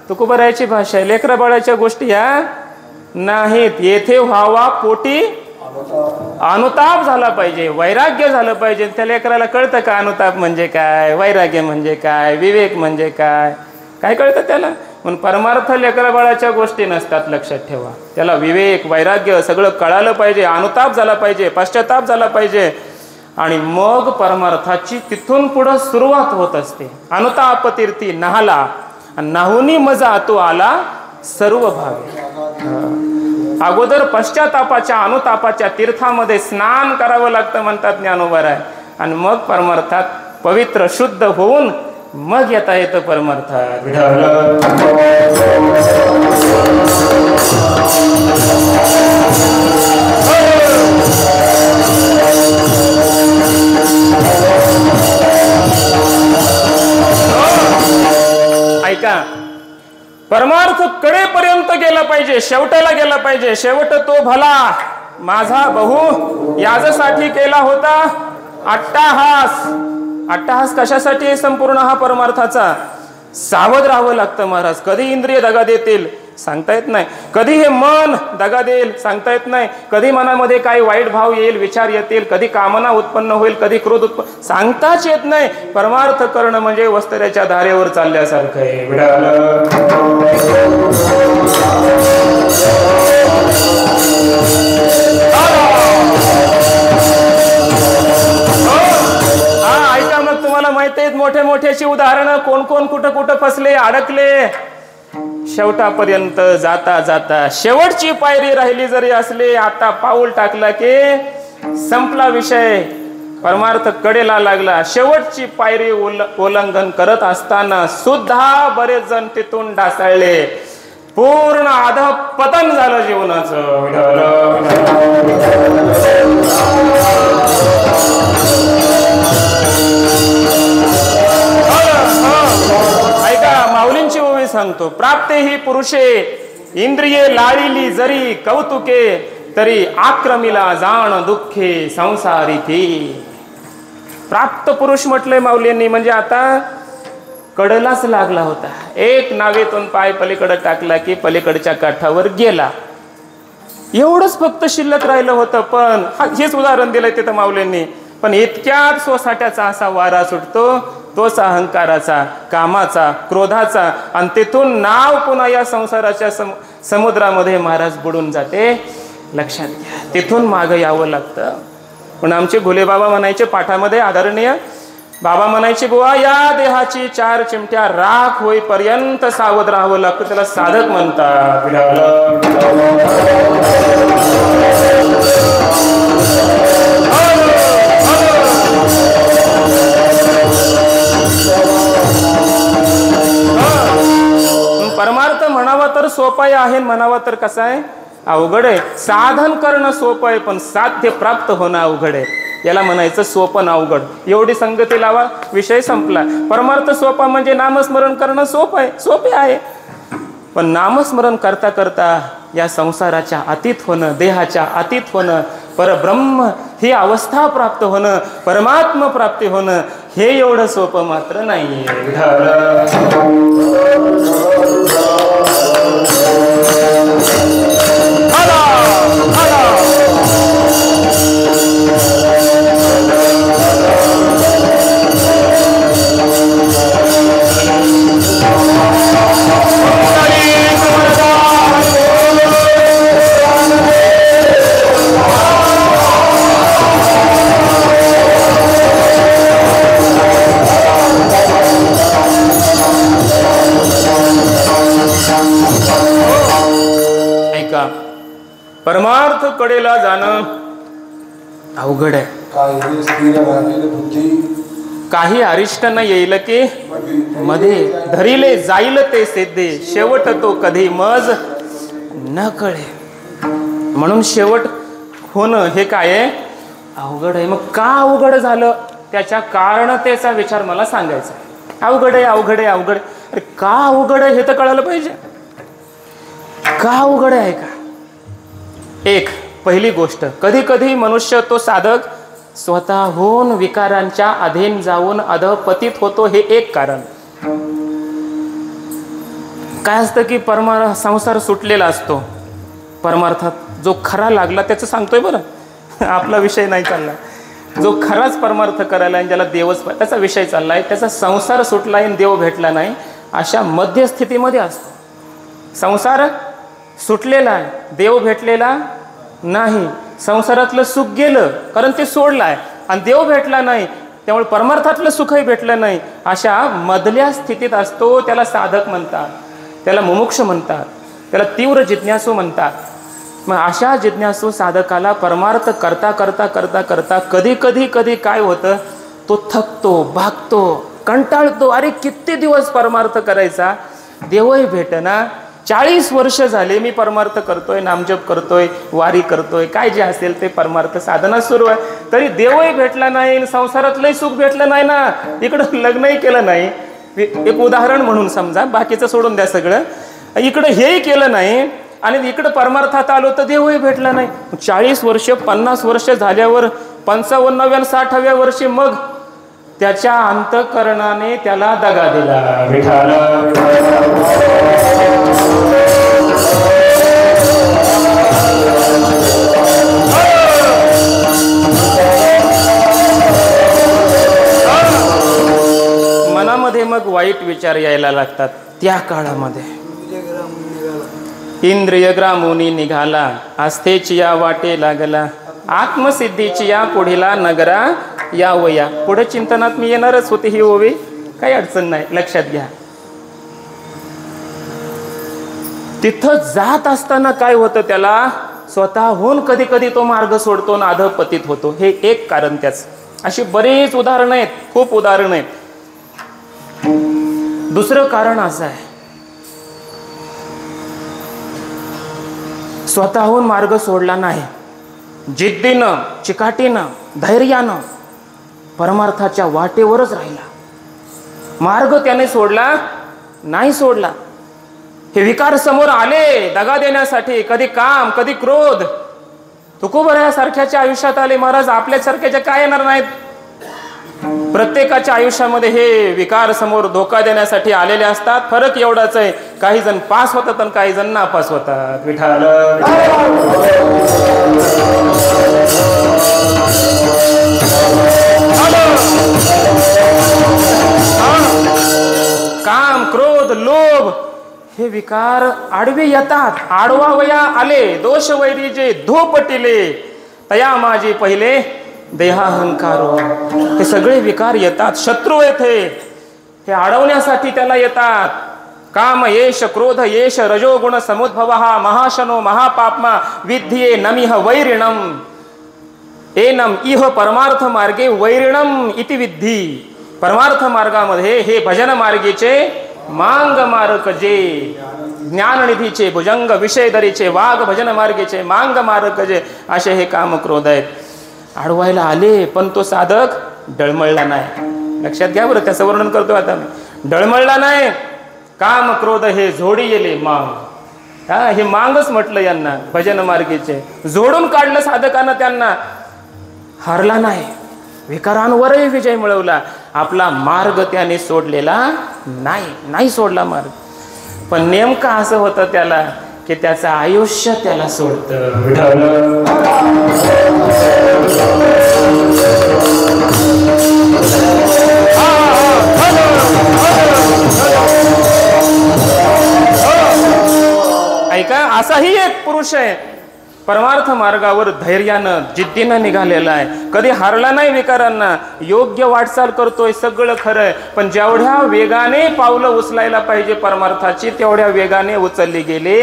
S1: तुकोबरायाची भाषा आहे, लेकरा बाळाच्या गोष्टी ह्या नाहीत. येथे व्हावा पोटी अनुताप झाला पाहिजे, वैराग्य झालं पाहिजे. त्या लेकराला कळतं का अनुताप म्हणजे काय, वैराग्य म्हणजे काय, विवेक म्हणजे काय, काय कळतं त्याला? पण परमार्थ लेकरा बाळाच्या गोष्टी नसतात, लक्षात ठेवा. त्याला विवेक वैराग्य सगळं कळालं पाहिजे, अनुताप झाला पाहिजे, पश्चाताप झाला पाहिजे, आणि मग परमार्थाची तिथून पुढं सुरुवात होत असते. अनुताप तीर्थी नहाला, नाहुनी मजा तो आला सर्व भावे. अगोदर पश्चातापाच्या अनुतापाच्या तीर्थामध्ये स्नान करावं लागतं म्हणतात ज्ञानोबराय, आणि मग परमार्थात पवित्र शुद्ध होऊन मग येता येतं परमार्थात. ऐका, परमार्थ कडेपर्यंत गेला पाहिजे, शेवटाला गेला पाहिजे. शेवट तो भला माझा बहु याजसाठी केला होता अट्टाहास. अट्टाहास कशासाठी? संपूर्ण हा परमार्थाचा. सावध राहावं लागतं महाराज. कधी इंद्रिय दगा देतील सांगता येत नाही, कधी हे मन दगा देईल सांगता येत नाही, कधी मनामध्ये काही वाईट भाव येईल, विचार येतील, कधी कामना उत्पन्न होईल, कधी क्रोध उत्पन्न, सांगताच येत नाही. परमार्थ करणं म्हणजे वस्त्र्याच्या धारेवर चालल्यासारखं आहे. ऐका, मग तुम्हाला माहिती आहेत मोठे मोठ्याची उदाहरणं, कोण कोण कुठं कुठं फसले, अडकले. शेवटापर्यंत जाता जाता शेवटची पायरी राहिली जरी असली, आता पाऊल टाकला की संपला विषय, परमार्थ कडेला लागला. शेवटची पायरी उल्लंघन करत असताना सुद्धा बरेच जण तिथून ढासळले. पूर्ण अधःपतन झालं जीवनाचं. ऐका, माऊलींची ओवी सांगतो. प्राप्ते ही पुरुषे इंद्रिये लाळिली जरी कौतुके, तरी आक्रमिला जाण दुःखे संसारिकी. प्राप्त पुरुष म्हटलंय माऊलींनी, म्हणजे आता कडलाच लागला होता. एक नावेतून पाय पलीकडे टाकला की पलीकडच्या काठावर गेला, एवढंच फक्त शिल्लक राहिलं होतं. पण हेच उदाहरण दिलंय तिथं माऊलींनी. पण इतक्यात सोसाट्याचा असा वारा सुटतो, तोच अहंकाराचा, कामाचा, क्रोधाचा, आणि तिथून नाव पुन्हा या संसाराच्या समुद्रामध्ये महाराज बुडून जाते. लक्षात घ्या, तिथून मागं यावं लागतं. पण आमचे घोले बाबा म्हणायचे पाठामध्ये, आदरणीय बाबा म्हणायचे, बुवा या देहाची 4 चिमट्या राख होईपर्यंत सावध राहावं लागतं. त्याला साधक म्हणतात. परमार्थ म्हणावा तर सोपा आहे, म्हणावा तर कसा आहे, अवघड आहे. साधन करणं सोपं आहे, पण साध्य प्राप्त होणं अवघड आहे. याला म्हणायचं सोपं अवघड. एवढी संगती लावा, विषय संपला. परमार्थ सोपा म्हणजे नामस्मरण करणं सोपं आहे, सोपे आहे. पण नामस्मरण करता करता या संसाराच्या अतीत होणं, देहाच्या अतीत होणं, परब्रह्म ही अवस्था प्राप्त होणं, परमात्मा प्राप्ती होणं, हे एवढं सोपं मात्र नाही. परमार्थ कडेला जाणं अवघड आहे. काही अरिष्ट न येईल की मध्ये धरिले जाईल ते सिद्धे, शेवट तो कधी मज न कळे. म्हणून शेवट होणं हे काय आहे, अवघड आहे. मग का अवघड झालं, त्याच्या कारणतेचा विचार मला सांगायचा. अवघड आहे, अवघड आहे, अवघड. अरे का अवघड आहे हे तर कळायला पाहिजे. का अवघड आहे का? एक पहिली गोष्ट, कधी कधी मनुष्य तो साधक स्वतःहून विकारांच्या अधीन जाऊन अधपतित होतो, हे एक कारण. काय असतं की संसार सुटलेला असतो, परमार्थात जो खरा लागला त्याचं सांगतोय बरं, आपला विषय नाही चालला. जो खराच परमार्थ करायला आणि ज्याला देवच त्याचा विषय चाललाय, त्याचा संसार सुटला आणि देव भेटला नाही, अशा मध्यस्थितीमध्ये असतो. संसार सुटलेला आहे, देव भेटलेला नाही. संसारातलं सुख गेलं कारण ते सोडलं आहे, आणि देव भेटला नाही त्यामुळे परमार्थातलं सुखही भेटलं नाही. अशा मधल्या स्थितीत असतो. त्याला साधक म्हणतात, त्याला मुमुक्ष म्हणतात, त्याला तीव्र जिज्ञासू म्हणतात. मग अशा जिज्ञासू साधकाला परमार्थ करता करता करता करता कधी कधी कधी काय होतं, तो थकतो, भागतो, कंटाळतो. अरे किती दिवस परमार्थ करायचा, देवही भेटेना. 40 वर्ष झाले मी परमार्थ करतोय, नामजप करतोय, वारी करतोय, काय जे असेल ते परमार्थ साधना सुरू आहे, तरी देवही भेटला नाही, संसारातलंही सुख भेटलं नाही ना, इकडं लग्नही केलं नाही. एक उदाहरण म्हणून समजा, बाकीचं सोडून द्या सगळं. इकडं हेही केलं नाही आणि इकडं परमार्थात आलो तर देवही भेटला नाही. 40 वर्ष 50 वर्ष झाल्यावर 55व्या 60व्या वर्षी मग त्याच्या अंतःकरणाने त्याला दगा दिला. विठाल मनामध्ये मग वाईट विचार यायला लागतात. त्या काळामध्ये इंद्रिय ग्रामोनी निघाला, आस्थेची या वाटे लागला, आत्मसिद्धीची या पुढीला नगरा यावया. पुढे चिंतनात मी येणारच होते, ही ओवी काही अडचण नाही, लक्षात घ्या. तिथं जात असताना काय होतं, त्याला स्वतःहून कधी कधी तो मार्ग सोडतो आणि अधपतित होतो. हे एक कारण त्याच. अशी बरीच उदाहरणं आहेत, खूप उदाहरणं आहेत. दुसरं कारण असं आहे, स्वतःहून मार्ग सोडला नाही, जिद्दीनं, चिकाटीनं, धैर्यानं परमार्थाच्या वाटेवरच राहिला. मार्ग त्याने सोडला नाही, सोडला. हे विकार समोर आले दगा देण्यासाठी, कधी काम, कधी क्रोध. तुकोबरायासारख्याच्या आयुष्यात आले महाराज, आपल्यासारख्याच्या काय येणार नाहीत. प्रत्येकाच्या आयुष्यामध्ये हे विकार समोर धोका देण्यासाठी आलेले असतात. फरक एवढाच आहे, काही जण पास होतात आणि काही जण नापास होतात. विठाल काम, क्रोध, लोभ हे विकार आडवे येतात. आडवा वया आले, दोष वैरीजे धोपटिले, तया माझे पहिले देहाहंकारो. हे सगळे विकार येतात, शत्रू आहेत हे अडवण्यासाठी त्याला येतात. काम येश, क्रोध येश, रजोगुण समुद्भव हा महाशनो महापापमा विद्ये नमिह वैरिणम एनम इह परमार्थ मार्गे वैरिणम इति विद्धी. परमार्थ मार्गामध्ये हे भजन मार्गीचे मांग मार्ग जे, ज्ञाननिधीचे भुजंग विषयदरीचे वाघ भजन मार्गीचे मांग मार्ग जे, असे हे काम क्रोध आहेत. अडवायला आले पण तो साधक डळमळला नाही. लक्षात घ्या बरं, त्याचं वर्णन करतो आता मी. डळमळला नाही. काम क्रोध हे जोडी येले मांग, हे मांगच म्हटलं यांना भजन मार्गीचे. जोडून काढलं साधकानं त्यांना. हरला नाही, विकारांवरही विजय मिळवला. आपला मार्ग त्याने सोडलेला नाही सोडला मार्ग. पण नेमकं असं होतं त्याला की त्याचं आयुष्य त्याला सोडतं. ऐका, असाही एक पुरुष आहे परमार्थ मार्गावर धैर्यानं जिद्दीनं निघालेला आहे. कधी हारला नाही विकारांना, योग्य वाटचाल करतोय, सगळं खरंय. पण जेवढ्या वेगाने पावलं उचलायला पाहिजे परमार्थाची तेवढ्या वेगाने उचलली गेले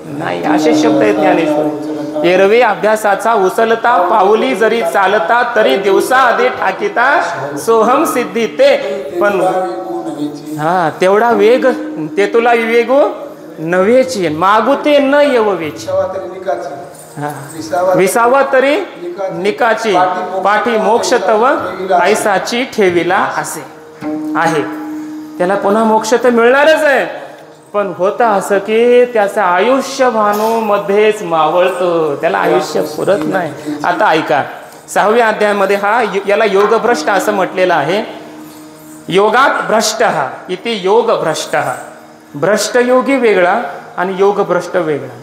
S1: नाही. असे शब्द आहेत ज्ञानेश्वर. एरवी अभ्यासाचा उचलता पाऊली जरी चालता, तरी दिवसा आधी ठाकिता सोहम सिद्धी ते. पण तेवढा वेग ते तुला विवेगो नव्हेची, मागू ते न येववेची. विसावा तरी निकाची, पाठी मोक्ष तव ऐसाची ठेविला असे आहे. त्याला पुन्हा मोक्ष तर मिळणारच आहे, पण होतं असं की त्याचं आयुष्य भानूमध्येच मावळतं, त्याला आयुष्य पुरत नाही. आता ऐका, 6व्या अध्यायामध्ये याला योगभ्रष्ट असं म्हटलेलं आहे. योगात भ्रष्ट इति योग भ्रष्ट. भ्रष्टयोगी वेगळा आणि योगभ्रष्ट वेगळा.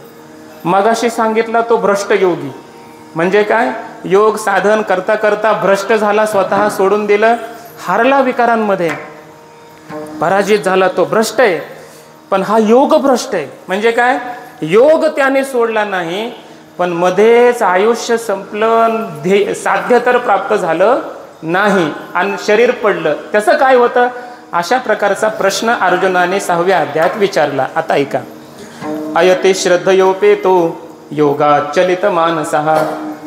S1: मगाशी सांगितला तो भ्रष्टयोगी म्हणजे काय, योग साधन करता करता भ्रष्ट झाला, स्वतः सोडून दिलं, हारला विकारांमध्ये, पराजित झाला, तो भ्रष्ट आहे. पण हा योग भ्रष्ट आहे म्हणजे काय, योग त्याने सोडला नाही पण मध्येच आयुष्य संपलं, साध्य तर प्राप्त झालं नाही आणि शरीर पडलं. त्याचं काय होतं, अशा प्रकारचा प्रश्न अर्जुनाने 6व्या अध्यायात विचारला. आता ऐका. अयते श्रद्धयोपेतो योगाचलित मानसः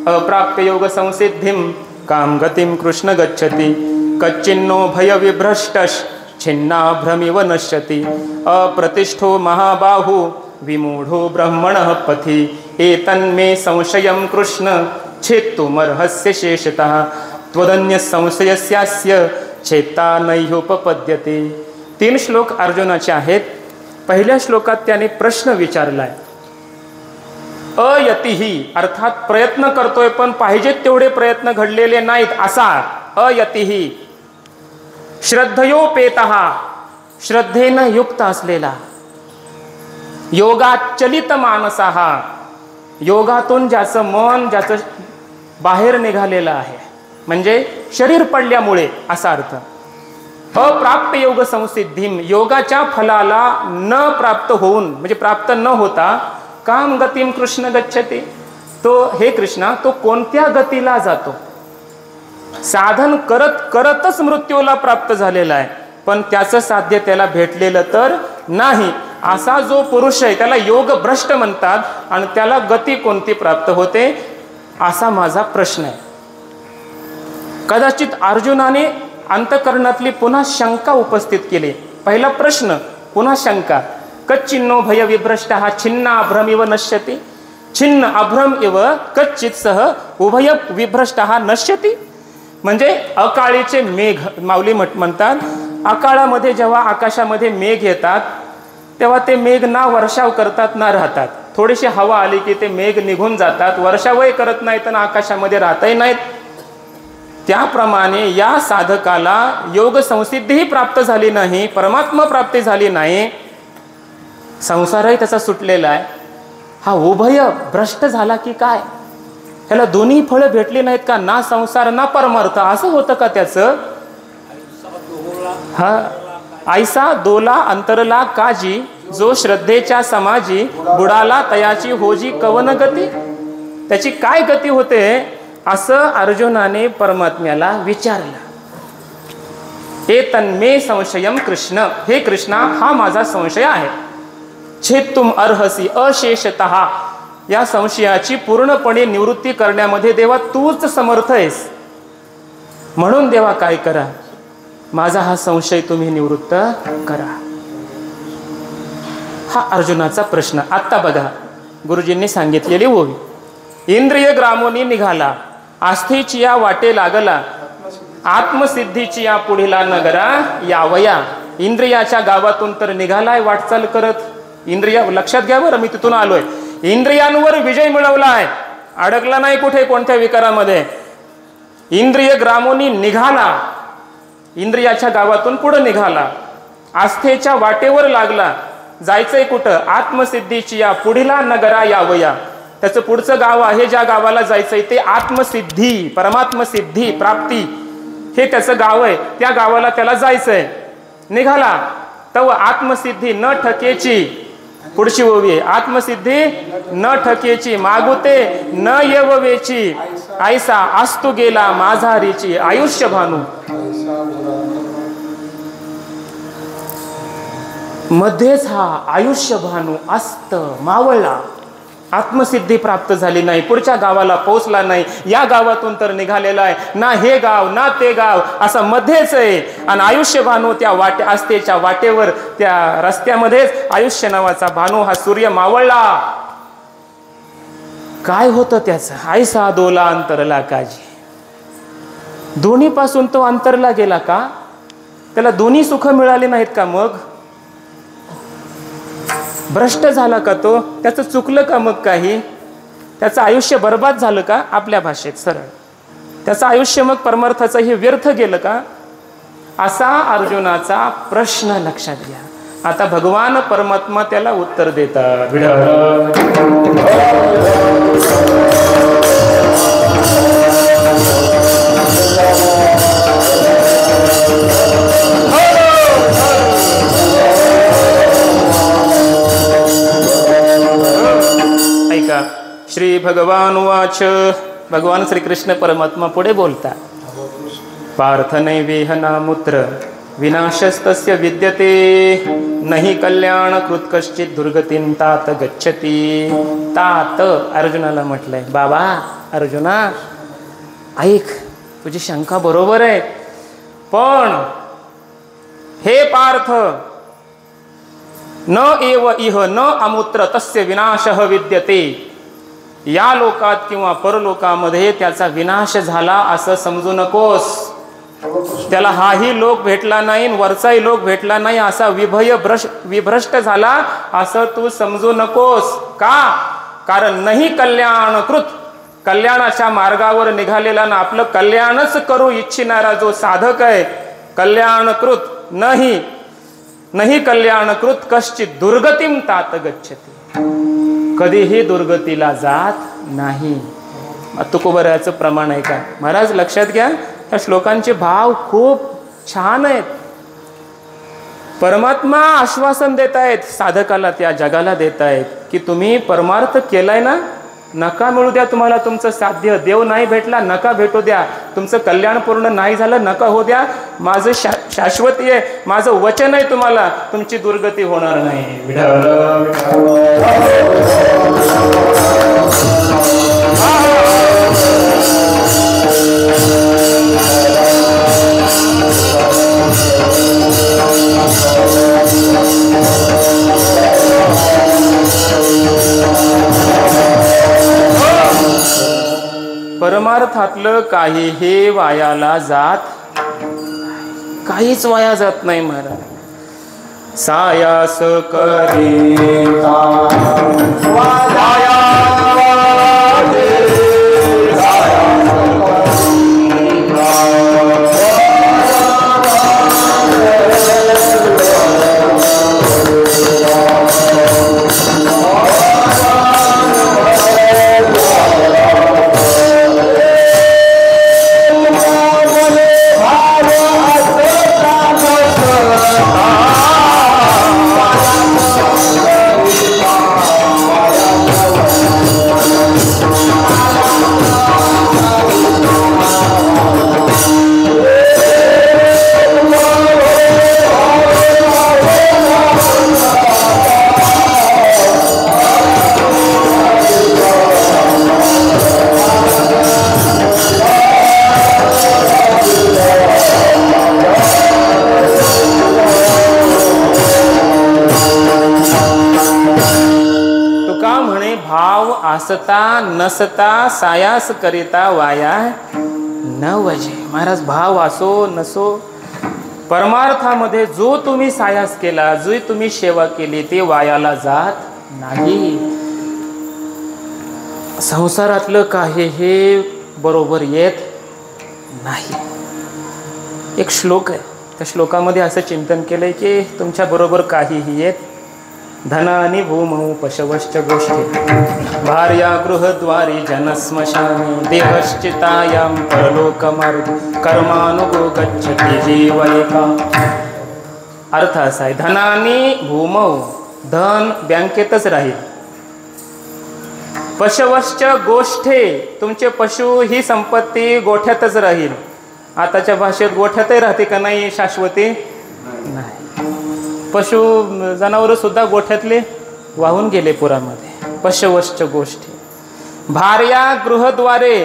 S1: अप्राप्य योग संसिद्धिं काम गतिं कृष्ण गच्छति कच्चिन्नो भय विभ्रष्टश छिन्ना भ्रमिव नश्यति अप्रतिष्ठो महाबाहु विमूढो ब्रह्मणः पथि एतन्मे संशयं कृष्ण छेत्तुमर्हस्य शेषतः त्वदन्य संशयस्यास्य छेत्ता नैहोपपद्यते. 3 श्लोक अर्जुनाचे आहेत. पहिल्या श्लोकात त्याने प्रश्न विचारलाय. अयतिही अर्थात प्रयत्न करतोय पण पाहिजेत तेवढे प्रयत्न घडलेले नाहीत असा अयतिही. श्रद्धयोपेतः श्रद्धेनं युक्त असलेला, योगाचलित मानसः योगातून ज्याचं मन ज्याचं बाहेर निघालेलं आहे म्हणजे शरीर पडल्यामुळे असा अर्थ. अप्राप्य योग संसिद्धीम योगाच्या फलाला न प्राप्त होऊन म्हणजे प्राप्त न होता काम गतिम कृष्ण गच्छते. तो हे कृष्णा तो कोणत्या गतीला जातो, साधन करत करतच मृत्यूला प्राप्त झालेला आहे पण त्याचं साध्य त्याला भेटलेलं तर नाही. असा जो पुरुष आहे त्याला योग भ्रष्ट म्हणतात आणि त्याला गती कोणती प्राप्त होते असा माझा प्रश्न आहे. कदाचित अर्जुनाने अंतकरणातली पुन्हा शंका उपस्थित केली. पहिला प्रश्न पुन्हा शंका. कच्चिन्नो भय विभ्रष्ट हा छिन्ना अभ्रमिव नश्यति. छिन्न अभ्रम इव कच्चित सह उभय विभ्रष्ट हा नश्यति म्हणजे अकाळीचे मेघ माऊली म्हणतात. अकाळामध्ये जेव्हा आकाशामध्ये मेघ येतात तेव्हा ते मेघ ना वर्षाव करतात ना राहतात. थोडीशी हवा आली की ते मेघ निघून जातात, वर्षावही करत नाहीत आणि आकाशामध्ये राहतही नाहीत. त्याप्रमाणे या साधकाला योग संसिद्धीही प्राप्त झाली नाही, परमात्मा प्राप्ती झाली नाही, संसारही त्याचा सुटलेला आहे. हा उभय भ्रष्ट झाला की काय, ह्याला दोन्ही फळं भेटली नाहीत का, ना संसार ना परमार्थ, असं होतं का त्याचं. हा ऐसा दोला अंतरला काजी जो श्रद्धेच्या समाजी बुडाला तयाची होजी कवन गती. त्याची काय गती होते असं अर्जुनाने परमात्म्याला विचारलं. एतन्मे संशयम कृष्ण, हे कृष्णा हा माझा संशय आहे. छेत्तुम अर्हसी अशेषतः, या संशयाची पूर्णपणे निवृत्ती करण्यामध्ये देवा तूच समर्थ आहेस. म्हणून देवा काय करा, माझा हा संशय तुम्ही निवृत्त करा. हा अर्जुनाचा प्रश्न. आत्ता बघा गुरुजींनी सांगितलेली ओवी. इंद्रिय ग्रामोनी निघाला, आस्थेची या वाटे लागला, आत्मसिद्धीची या पुढीला नगरा यावया. इंद्रियाच्या गावातून तर निघालाय वाटचाल करत. इंद्रिया लक्षात घ्या बरं, मी तिथून आलोय. इंद्रियांवर विजय मिळवलाय, अडकला नाही कुठे कोणत्या विकारामध्ये. इंद्रिय ग्रामोनी निघाला, इंद्रियाच्या गावातून पुढे निघाला, आस्थेच्या वाटेवर लागला. जायचंय कुठं, आत्मसिद्धीची या पुढीला नगरा यावया. त्याचं पुढचं गाव आहे ज्या गावाला जायचंय ते आत्मसिद्धी, परमात्मसिद्धी प्राप्ती हे त्याचं गाव आहे. त्या गावाला त्याला जायचंय. निघाला तव आत्मसिद्धी न ठकेची, पुढची ओवी आहे, आत्मसिद्धी न ठकेची मागुते न येववेची, ऐसा आस्तू गेला माझारीची आयुष्य भानू. मध्येच हा आयुष्य भानू अस्त मावळला, आत्मसिद्धी प्राप्त झाली नाही, पुढच्या गावाला पोहोचला नाही. या गावातून तर निघालेला आहे, ना हे गाव ना ते गाव, असं मध्येच आहे. आणि आयुष्य भानू त्या वाटे आस्थेच्या वाटेवर त्या रस्त्यामध्येच आयुष्य नावाचा भानू हा सूर्य मावळला. काय होतं त्याचं, ऐसा दोला अंतरला काजी. दोन्ही पासून तो अंतरला गेला का, त्याला दोन्ही सुख मिळाली नाहीत का, मग भ्रष्ट झाला का तो, त्याचं चुकलं का मग काही, त्याचं आयुष्य बर्बाद झालं का, आपल्या भाषेत सरळ त्याचं आयुष्य मग परमार्थाचं हे व्यर्थ गेलं का, असा अर्जुनाचा प्रश्न लक्षात घ्या. आता भगवान परमात्मा त्याला उत्तर देतात, विठ्ठल ऐका. श्री भगवान वाच. भगवान श्रीकृष्ण परमात्मा पुढे बोलतात, पार्थ नैवेहनामुत्र विनाशस्तस्य विद्यते नहि कल्याण कृत कश्चित दुर्गतीं तात गच्छति. तात अर्जुनाला म्हटलंय, बाबा अर्जुना ऐक, तुझी शंका बरोबर आहे, पण हे पार्थ, न एव इह न अमुत्र तस्य विनाशः विद्यते. या लोकात किंवा परलोकामध्ये त्याचा विनाश झाला असं समजू नकोस. त्याला हाही लोक भेटला नाही, वरचाही लोक भेटला नाही, असा विभ्रष्ट झाला असं तू समजू नकोस. का? कारण नाही कल्याणकृत, कल्याणाच्या मार्गावर निघालेला ना आपलं कल्याणच करू इच्छिणारा जो साधक आहे, कल्याणकृत नाही कल्याणकृत कश्चित दुर्गतीं तात गच्छति. कधीही दुर्गतीला जात नाही. तुकोबराचं प्रमाण आहे का महाराज? लक्षात घ्या, या श्लोकांचे भाव खूप छान आहेत. परमात्मा आश्वासन देत आहेत साधकाला, त्या जगाला देत आहेत की तुम्ही परमार्थ केलाय ना, नका मिळू द्या तुम्हाला तुमचं साध्य. देव नाही भेटला, नका भेटू द्या. तुमचं कल्याण पूर्ण नाही झालं, नका हो द्या. माझं शाश्वती आहे, माझं वचन आहे तुम्हाला, तुमची दुर्गती होणार नाही. परमार्थातलं काहीही वायाला जात, काहीच वाया जात नाही महाराज. सायास करिता असता नसता सायास करिता वाया न वजे. महाराज, भाव असो नसो, परमार्थामध्ये जो तुम्ही सायास केला, जो तुम्ही सेवा केली, ते वायाला जात नाही. संसारातलं काहीही बरोबर येत नाही. एक श्लोक आहे, त्या श्लोकामध्ये असं चिंतन केलंय की तुमच्या बरोबर काहीही येत. धनानि भूमौ पशवश्च गोष्ठी भार्या गृहद्वारी जनस्मशाने देहश्चितायां परलोकमार्गे कर्मानुगो गच्छति जीव एका. अर्थ असा आहे, धनानि भूमौ, धन बँकेतच राहील. पशवश्च गोष्ठे, तुमचे पशु ही संपत्ती गोठ्यातच राहील. आताच्या भाषेत गोठ्यातही राहते का नाही शाश्वती? नाही. पशु जनावर सुद्धा गोठ्यातले वाहून गेले पुरामध्ये. पशवश्च गोष्टी. भार्या गृहद्वारे,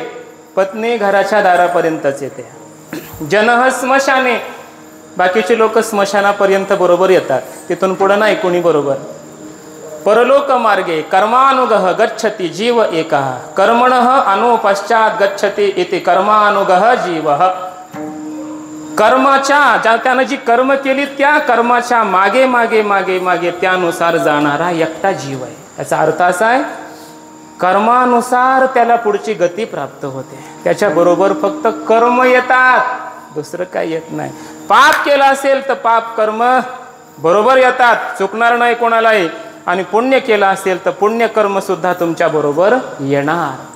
S1: पत्नी घराच्या दारापर्यंतच येते. जनः स्मशाने, बाकीचे लोक स्मशानापर्यंत बरोबर येतात, तिथून पुढे नाही कोणी बरोबर. परलोक मार्गे कर्मानुगः गच्छति जीव एकः कर्मणः अनुपश्चात गच्छति इति कर्मानुगः जीवः. कर्माच्या, ज्या त्यानं जी कर्म केली त्या कर्माच्या मागे मागे मागे मागे त्यानुसार जाणारा एकटा जीव आहे. याचा अर्थ असा आहे, कर्मानुसार त्याला पुढची गती प्राप्त होते. त्याच्याबरोबर फक्त कर्म येतात, दुसरं काही येत नाही. पाप केलं असेल तर पाप कर्म बरोबर येतात, चुकणार नाही कोणालाही. आणि पुण्य केलं असेल तर पुण्यकर्म सुद्धा तुमच्या बरोबर येणार.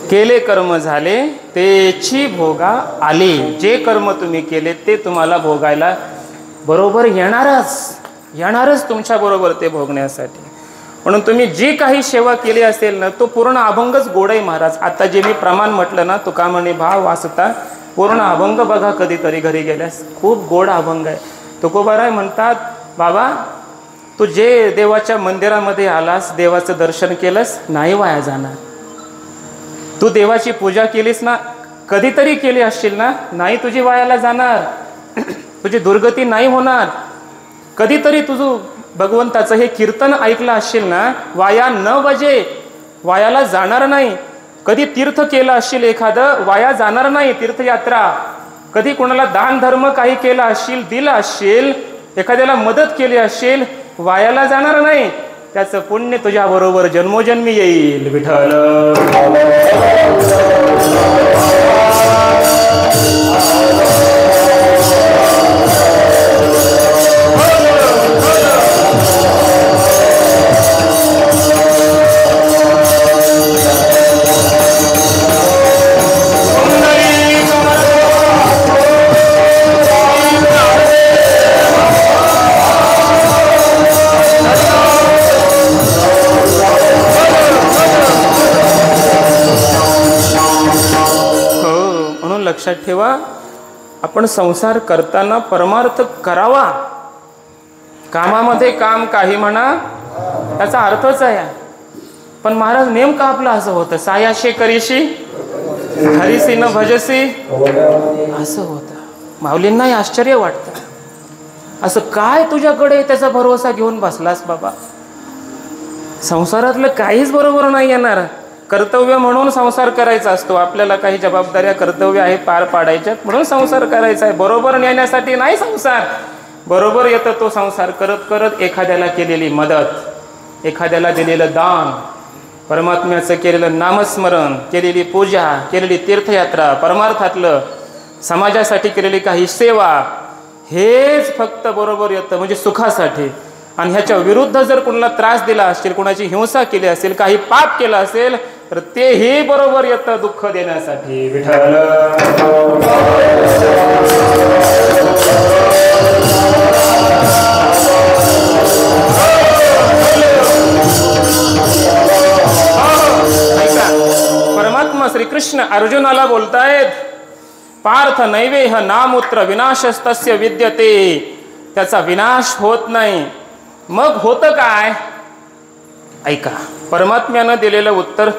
S1: केले कर्म झाले तेची भोगा आले. जे कर्म तुम्ही केले ते तुम्हाला भोगायला बरोबर येणारच तुमच्या बरोबर ते भोगण्यासाठी. म्हणून तुम्ही जी काही सेवा केली असेल ना, तो पूर्ण अभंगच गोड आहे महाराज. आता जे मी प्रमाण म्हटलं ना, तुका म्हणे भाव वाचता पूर्ण अभंग बघा कधीतरी घरी गेल्यास, खूप गोड अभंग आहे. तुकोबाराय म्हणतात, बाबा तू जे देवाच्या मंदिरामध्ये आलास, देवाचं दर्शन केलंस, नाही वाया जाणार. तू देवाची पूजा केलीस ना, कधीतरी केली असशील ना, नाही तुझी वायाला जाणार. तुझी दुर्गती नाही होणार. कधीतरी तुझं भगवंताचं हे कीर्तन ऐकलं असशील ना, वाया न वजे, वायाला जाणार नाही. कधी तीर्थ केलं असशील एखादं, वाया जाणार नाही तीर्थयात्रा. कधी कोणाला दान धर्म काही केला असशील, दिला असशील, एखाद्याला मदत केली असशील, वायाला जाणार नाही. त्याचं पुण्य तुझ्या बरोबर जन्मोजन्मी येईल. विठ्ठल लक्षात ठेवा, आपण संसार करताना परमार्थ करावा. कामामध्ये काम काही म्हणा, त्याचा अर्थच आहे. पण महाराज नेमकं आपलं असं होतं, सायाशे करीशी हरिसी न भजसी, असं होतं. माऊलींनाही आश्चर्य वाटतं, असं काय तुझ्याकडे त्याचा भरोसा घेऊन बसलास बाबा. संसारातलं काहीच बरोबर नाही येणार. कर्तव्य म्हणून संसार करायचा असतो. आपल्याला काही जबाबदाऱ्या कर्तव्य आहे पार पाडायच्यात म्हणून संसार करायचा आहे. बरोबर नेण्यासाठी नाही संसार. बरोबर येतं तो संसार करत करत एखाद्याला केलेली मदत, एखाद्याला दिलेलं दान, परमात्म्याचं केलेलं नामस्मरण, केलेली पूजा, केलेली तीर्थयात्रा, परमार्थातलं समाजासाठी केलेली काही सेवा, हेच फक्त बरोबर येतं म्हणजे सुखासाठी. आणि ह्याच्या विरुद्ध जर कोणाला त्रास दिला असेल, कोणाची हिंसा केली असेल, काही पाप केलं असेल, तर तेही बरोबर येतं दुःख देण्यासाठी. विठ्ठल ऐका, परमात्मा श्रीकृष्ण अर्जुनाला बोलतायत, पार्थ नैवेह नामूत्र विनाशस्तस्य विद्यते. त्याचा विनाश होत नाही. मग होतं काय? ऐका, परमात्म्यानं दिलेलं उत्तर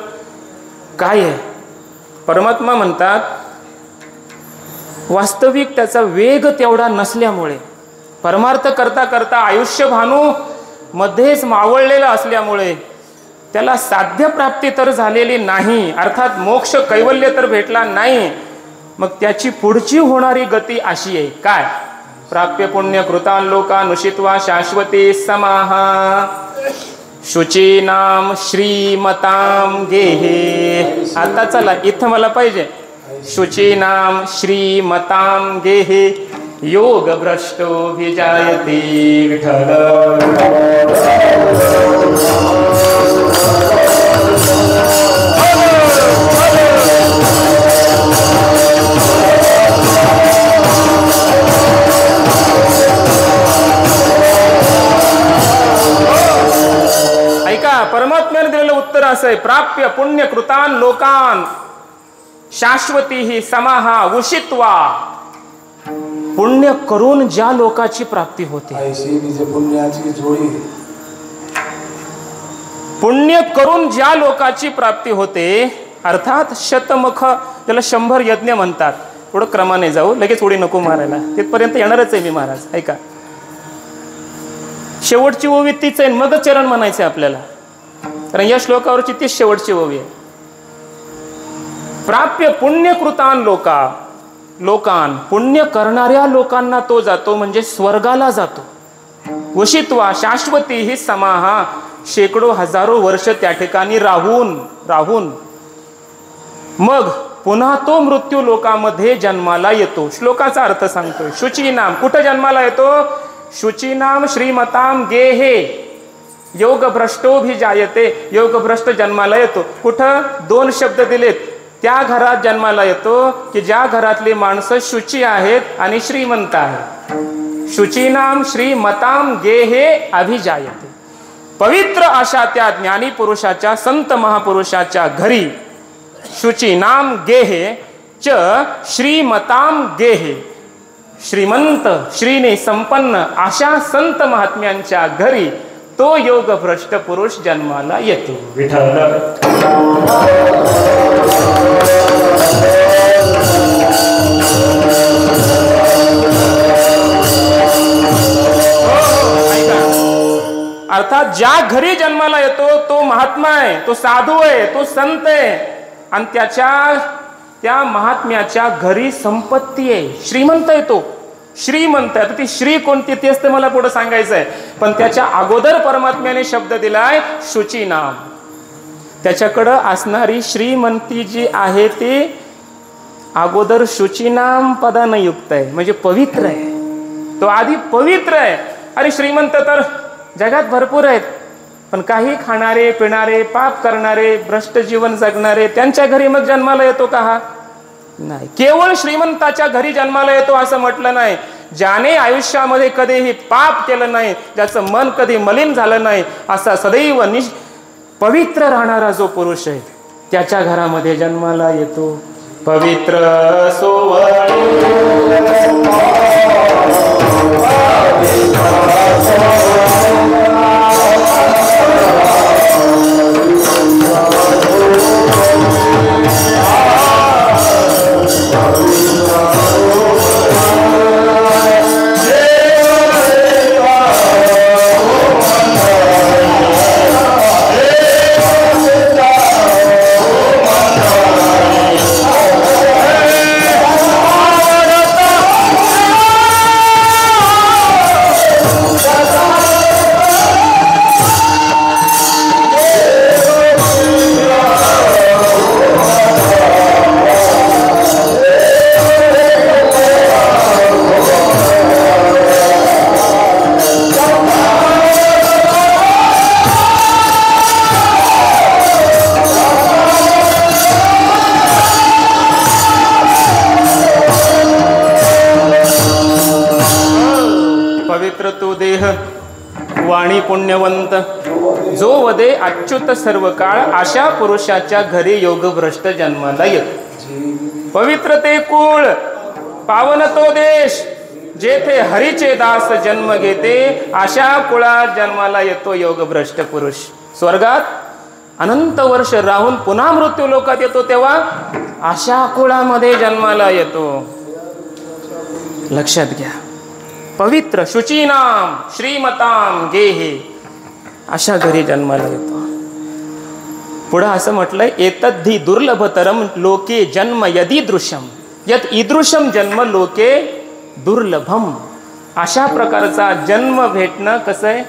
S1: काय आहे? परमात्मा म्हणतात, वास्तविक त्याचा वेग तेवढा नसल्यामुळे, परमार्थ करता करता आयुष्य भानू मध्येच मावळलेलं असल्यामुळे त्याला साध्य प्राप्ती तर झालेली नाही, अर्थात मोक्ष कैवल्य तर भेटला नाही. मग त्याची पुढची होणारी गती अशी आहे, काय? प्राप्य पुण्य कृतान लोकानुषित्वा शाश्वती समाहा शुचीनाम श्रीमताम गेहे. आता चला इथं मला पाहिजे, शुचीनाम श्रीमताम गेहे योग भ्रष्टो विजायते. विठ्ठल ऐका, परमात्म्याने दिलेलं उत्तर असं आहे, प्राप्य पुण्य कृतान लोकान शाश्वती ही समाहा उषित्वा. पुण्य करून ज्या लोकाची प्राप्ती होते, पुण्य करून ज्या लोकाची प्राप्ती होते, अर्थात शतमुख, त्याला 100 यज्ञ म्हणतात. थोडं क्रमाने जाऊ, लगेच उडी नको मारायला, तिथपर्यंत येणारच आहे मी महाराज. ऐका, शेवटची ओवी तीच आहे, मग चरण म्हणायचे आपल्याला, कारण या श्लोकावरची तीच शेवटची ओवी आहे. प्राप्य पुण्यकृतान लोकान, पुण्य करणाऱ्या लोकांना तो जातो, म्हणजे स्वर्गाला जातो. वशित्वा शाश्वती ही समाहा, शेकडो हजारो वर्ष त्या ठिकाणी राहून मग पुन्हा तो मृत्यू लोकामध्ये जन्माला येतो. श्लोकाचा अर्थ सांगतोय. शुची नाम कुठं जन्माला येतो? शुची नाम श्रीमताम गेहे योगभ्रष्टोभिजायते. योगभ्रष्ट जन्माला येतो. कुठं? 2 शब्द दिलेत. त्या घरात जन्माला येतो की ज्या घरातली माणसं शुची आहेत आणि श्रीमंत आहेत. शुचीनाम श्रीमताम गेहे अभिजायते. पवित्र अशा त्या ज्ञानी पुरुषाच्या, संत महापुरुषाच्या घरी शुचीनाम गेहे च श्रीमताम गेहे. श्रीमंत, श्रीने संपन्न अशा संत महात्म्यांच्या घरी तो योगभ्रष्ट पुरुष जन्माला येतो. विठ्ठल अर्थात ज्या घरी जन्माला येतो तो महात्मा आहे, तो साधू आहे, तो संत आहे आणि त्या महात्म्याच्या घरी संपत्ती आहे. श्रीमंत आहे तो, श्रीमंत आहे. ती श्री कोणती तेच तर मला पुढे सांगायचं आहे. पण त्याच्या अगोदर परमात्म्याने शब्द दिलाय शुची नाम. त्याच्याकडं असणारी श्रीमंती जी आहे ती अगोदर शुची नाम पदानं युक्त आहे, म्हणजे पवित्र आहे. तो आधी पवित्र आहे. अरे श्रीमंत तर जगात भरपूर आहेत, पण काही खाणारे पिणारे पाप करणारे भ्रष्ट जीवन जगणारे त्यांच्या घरी मग जन्माला येतो का? हा नाही. केवळ श्रीमंताच्या घरी जन्माला येतो असं म्हटलं नाही. ज्याने आयुष्यामध्ये कधीही पाप केलं नाही, ज्याचं मन कधी मलिन झालं नाही, असा सदैव पवित्र राहणारा जो पुरुष आहे त्याच्या घरामध्ये जन्माला येतो. पवित्र वाणी पुण्यवंत जो वदे अच्युत सर्व काळ अशा पुरुषाच्या घरी योगभ्रष्ट जन्माला येतो. पवित्र ते कुळ पावन तो देश जेथे हरीचे दास जन्म घेते अशा कुळात जन्माला येतो योगभ्रष्ट पुरुष. स्वर्गात अनंत वर्ष राहून पुन्हा मृत्यू लोकात येतो तेव्हा अशा कुळामध्ये जन्माला येतो. लक्षात घ्या. पवित्र शुचीनाम श्रीमताम गेहे अशा घरी जन्माला येतो. पुढे असं म्हटलंय एतद्धि दुर्लभतरम लोके जन्म यदीदृशम यत ईदृशम जन्म लोके दुर्लभम. अशा प्रकारचा जन्म भेटणं कसं आहे?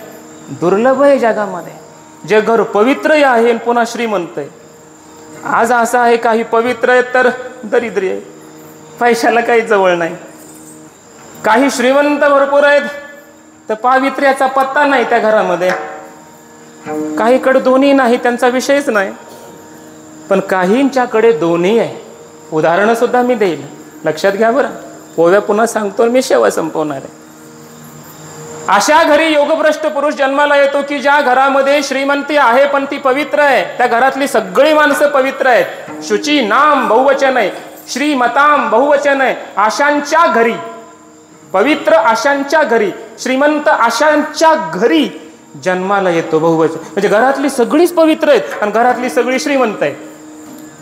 S1: दुर्लभ आहे जगामध्ये. जे घर पवित्र आहे पुन्हा श्रीमंत आहे. आज असं आहे काही पवित्र आहेत तर दरिद्री आहे, पैशाला काही जवळ नाही. काही श्रीमंत भरपूर आहेत तर पावित्र्याचा पत्ता नाही त्या घरामध्ये. काहीकडे दोन्ही नाही, त्यांचा विषयच नाही. पण काहींच्याकडे दोन्ही आहे. उदाहरणं सुद्धा मी देईल, लक्षात घ्या बरं. पोव्या पुन्हा सांगतो, मी शेवा संपवणार आहे. अशा घरी योगभ्रष्ट पुरुष जन्माला येतो की ज्या घरामध्ये श्रीमंती आहे पण ती पवित्र आहे. त्या घरातली सगळी माणसं पवित्र आहेत. शुची नाम बहुवचन आहे, श्रीमताम बहुवचन आहे. आशांच्या घरी, पवित्र आशांच्या घरी, श्रीमंत आशांच्या घरी जन्माला येतो बहुवचन. म्हणजे घरातली सगळीच पवित्र आहेत आणि घरातली सगळी श्रीमंत आहे.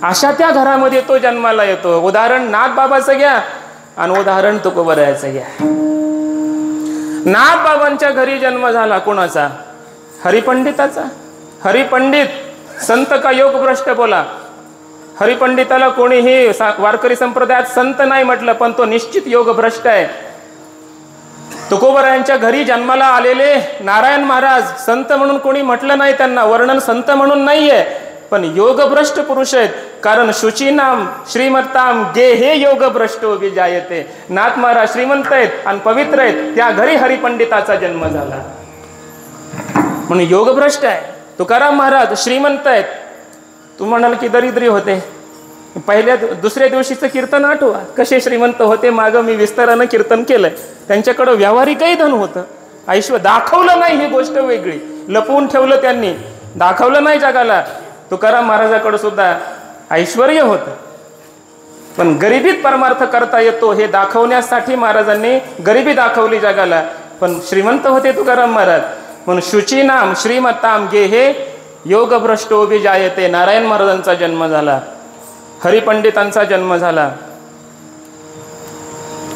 S1: अशा त्या घरामध्ये तो जन्माला येतो. उदाहरण नाथबाबाचं घ्या आणि उदाहरण तुकोबरायाचं घ्या. नाथबाबांच्या घरी जन्म झाला कोणाचा? हरिपंडिताचा. हरिपंडित संत का योगभ्रष्ट बोला? हरिपंडिताला कोणीही वारकरी संप्रदायात संत नाही म्हटलं, पण तो निश्चित योगभ्रष्ट आहे. तुकोबरायांच्या घरी जन्माला आलेले नारायण महाराज संत म्हणून कोणी म्हटलं नाही, त्यांना वर्णन संत म्हणून नाहीये, पण योगभ्रष्ट पुरुष आहेत. कारण शुचीनाम श्रीमत्ताम गे हे योग भ्रष्टो विजायते. नाथ महाराज श्रीमंत आहेत आणि पवित्र आहेत, त्या घरी हरिपंडिताचा जन्म झाला म्हणून योगभ्रष्ट आहे. तुकाराम महाराज श्रीमंत आहेत, तू म्हणाल की दरिद्री होते. पहिल्या दुसऱ्या दिवशीचं कीर्तन आठवा, कसे श्रीमंत होते. मागं मी विस्तारानं कीर्तन केलंय. त्यांच्याकडं व्यावहारिकही धन होतं, ऐश्वर्य दाखवलं नाही, ही गोष्ट वेगळी. लपवून ठेवलं त्यांनी, दाखवलं नाही जगाला. तुकाराम महाराजाकडे सुद्धा ऐश्वर्य होतं, पण गरिबीत परमार्थ करता येतो हे दाखवण्यासाठी महाराजांनी गरिबी दाखवली जगाला. पण श्रीमंत होते तुकाराम महाराज. म्हणून शुचीनाम श्रीमत्ताम गे हे योग भ्रष्टो विजायते. नारायण महाराजांचा जन्म झाला, हरिपंडितांचा जन्म झाला.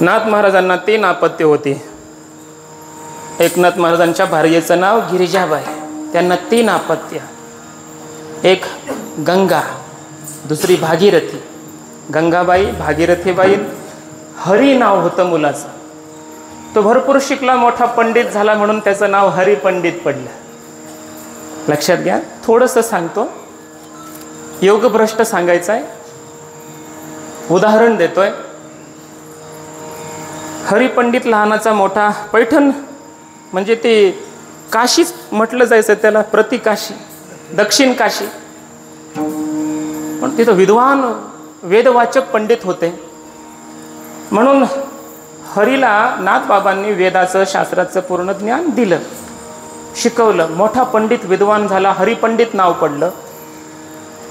S1: नाथ महाराजांना 3 अपत्य होती. एकनाथ महाराजांच्या भार्येचं नाव गिरिजाबाई, त्यांना 3 अपत्य. एक गंगा, दुसरी भागीरथी. गंगाबाई, भागीरथीबाई. हरी नाव होतं मुलाचं. तो भरपूर शिकला, मोठा पंडित झाला म्हणून त्याचं नाव हरिपंडित पडलं. लक्षात घ्या, थोडंसं सांगतो, योगभ्रष्ट सांगायचं आहे, उदाहरण देतोय. हरिपंडित लहानाचा मोठा. पैठण म्हणजे ते काशीच म्हटलं जायचं त्याला, प्रतिकाशी, दक्षिण काशी. पण तिथं विद्वान वेदवाचक पंडित होते. म्हणून हरीला नाथबाबांनी वेदाचं शास्त्राचं पूर्ण ज्ञान दिलं, शिकवलं. मोठा पंडित विद्वान झाला, हरिपंडित नाव पडलं.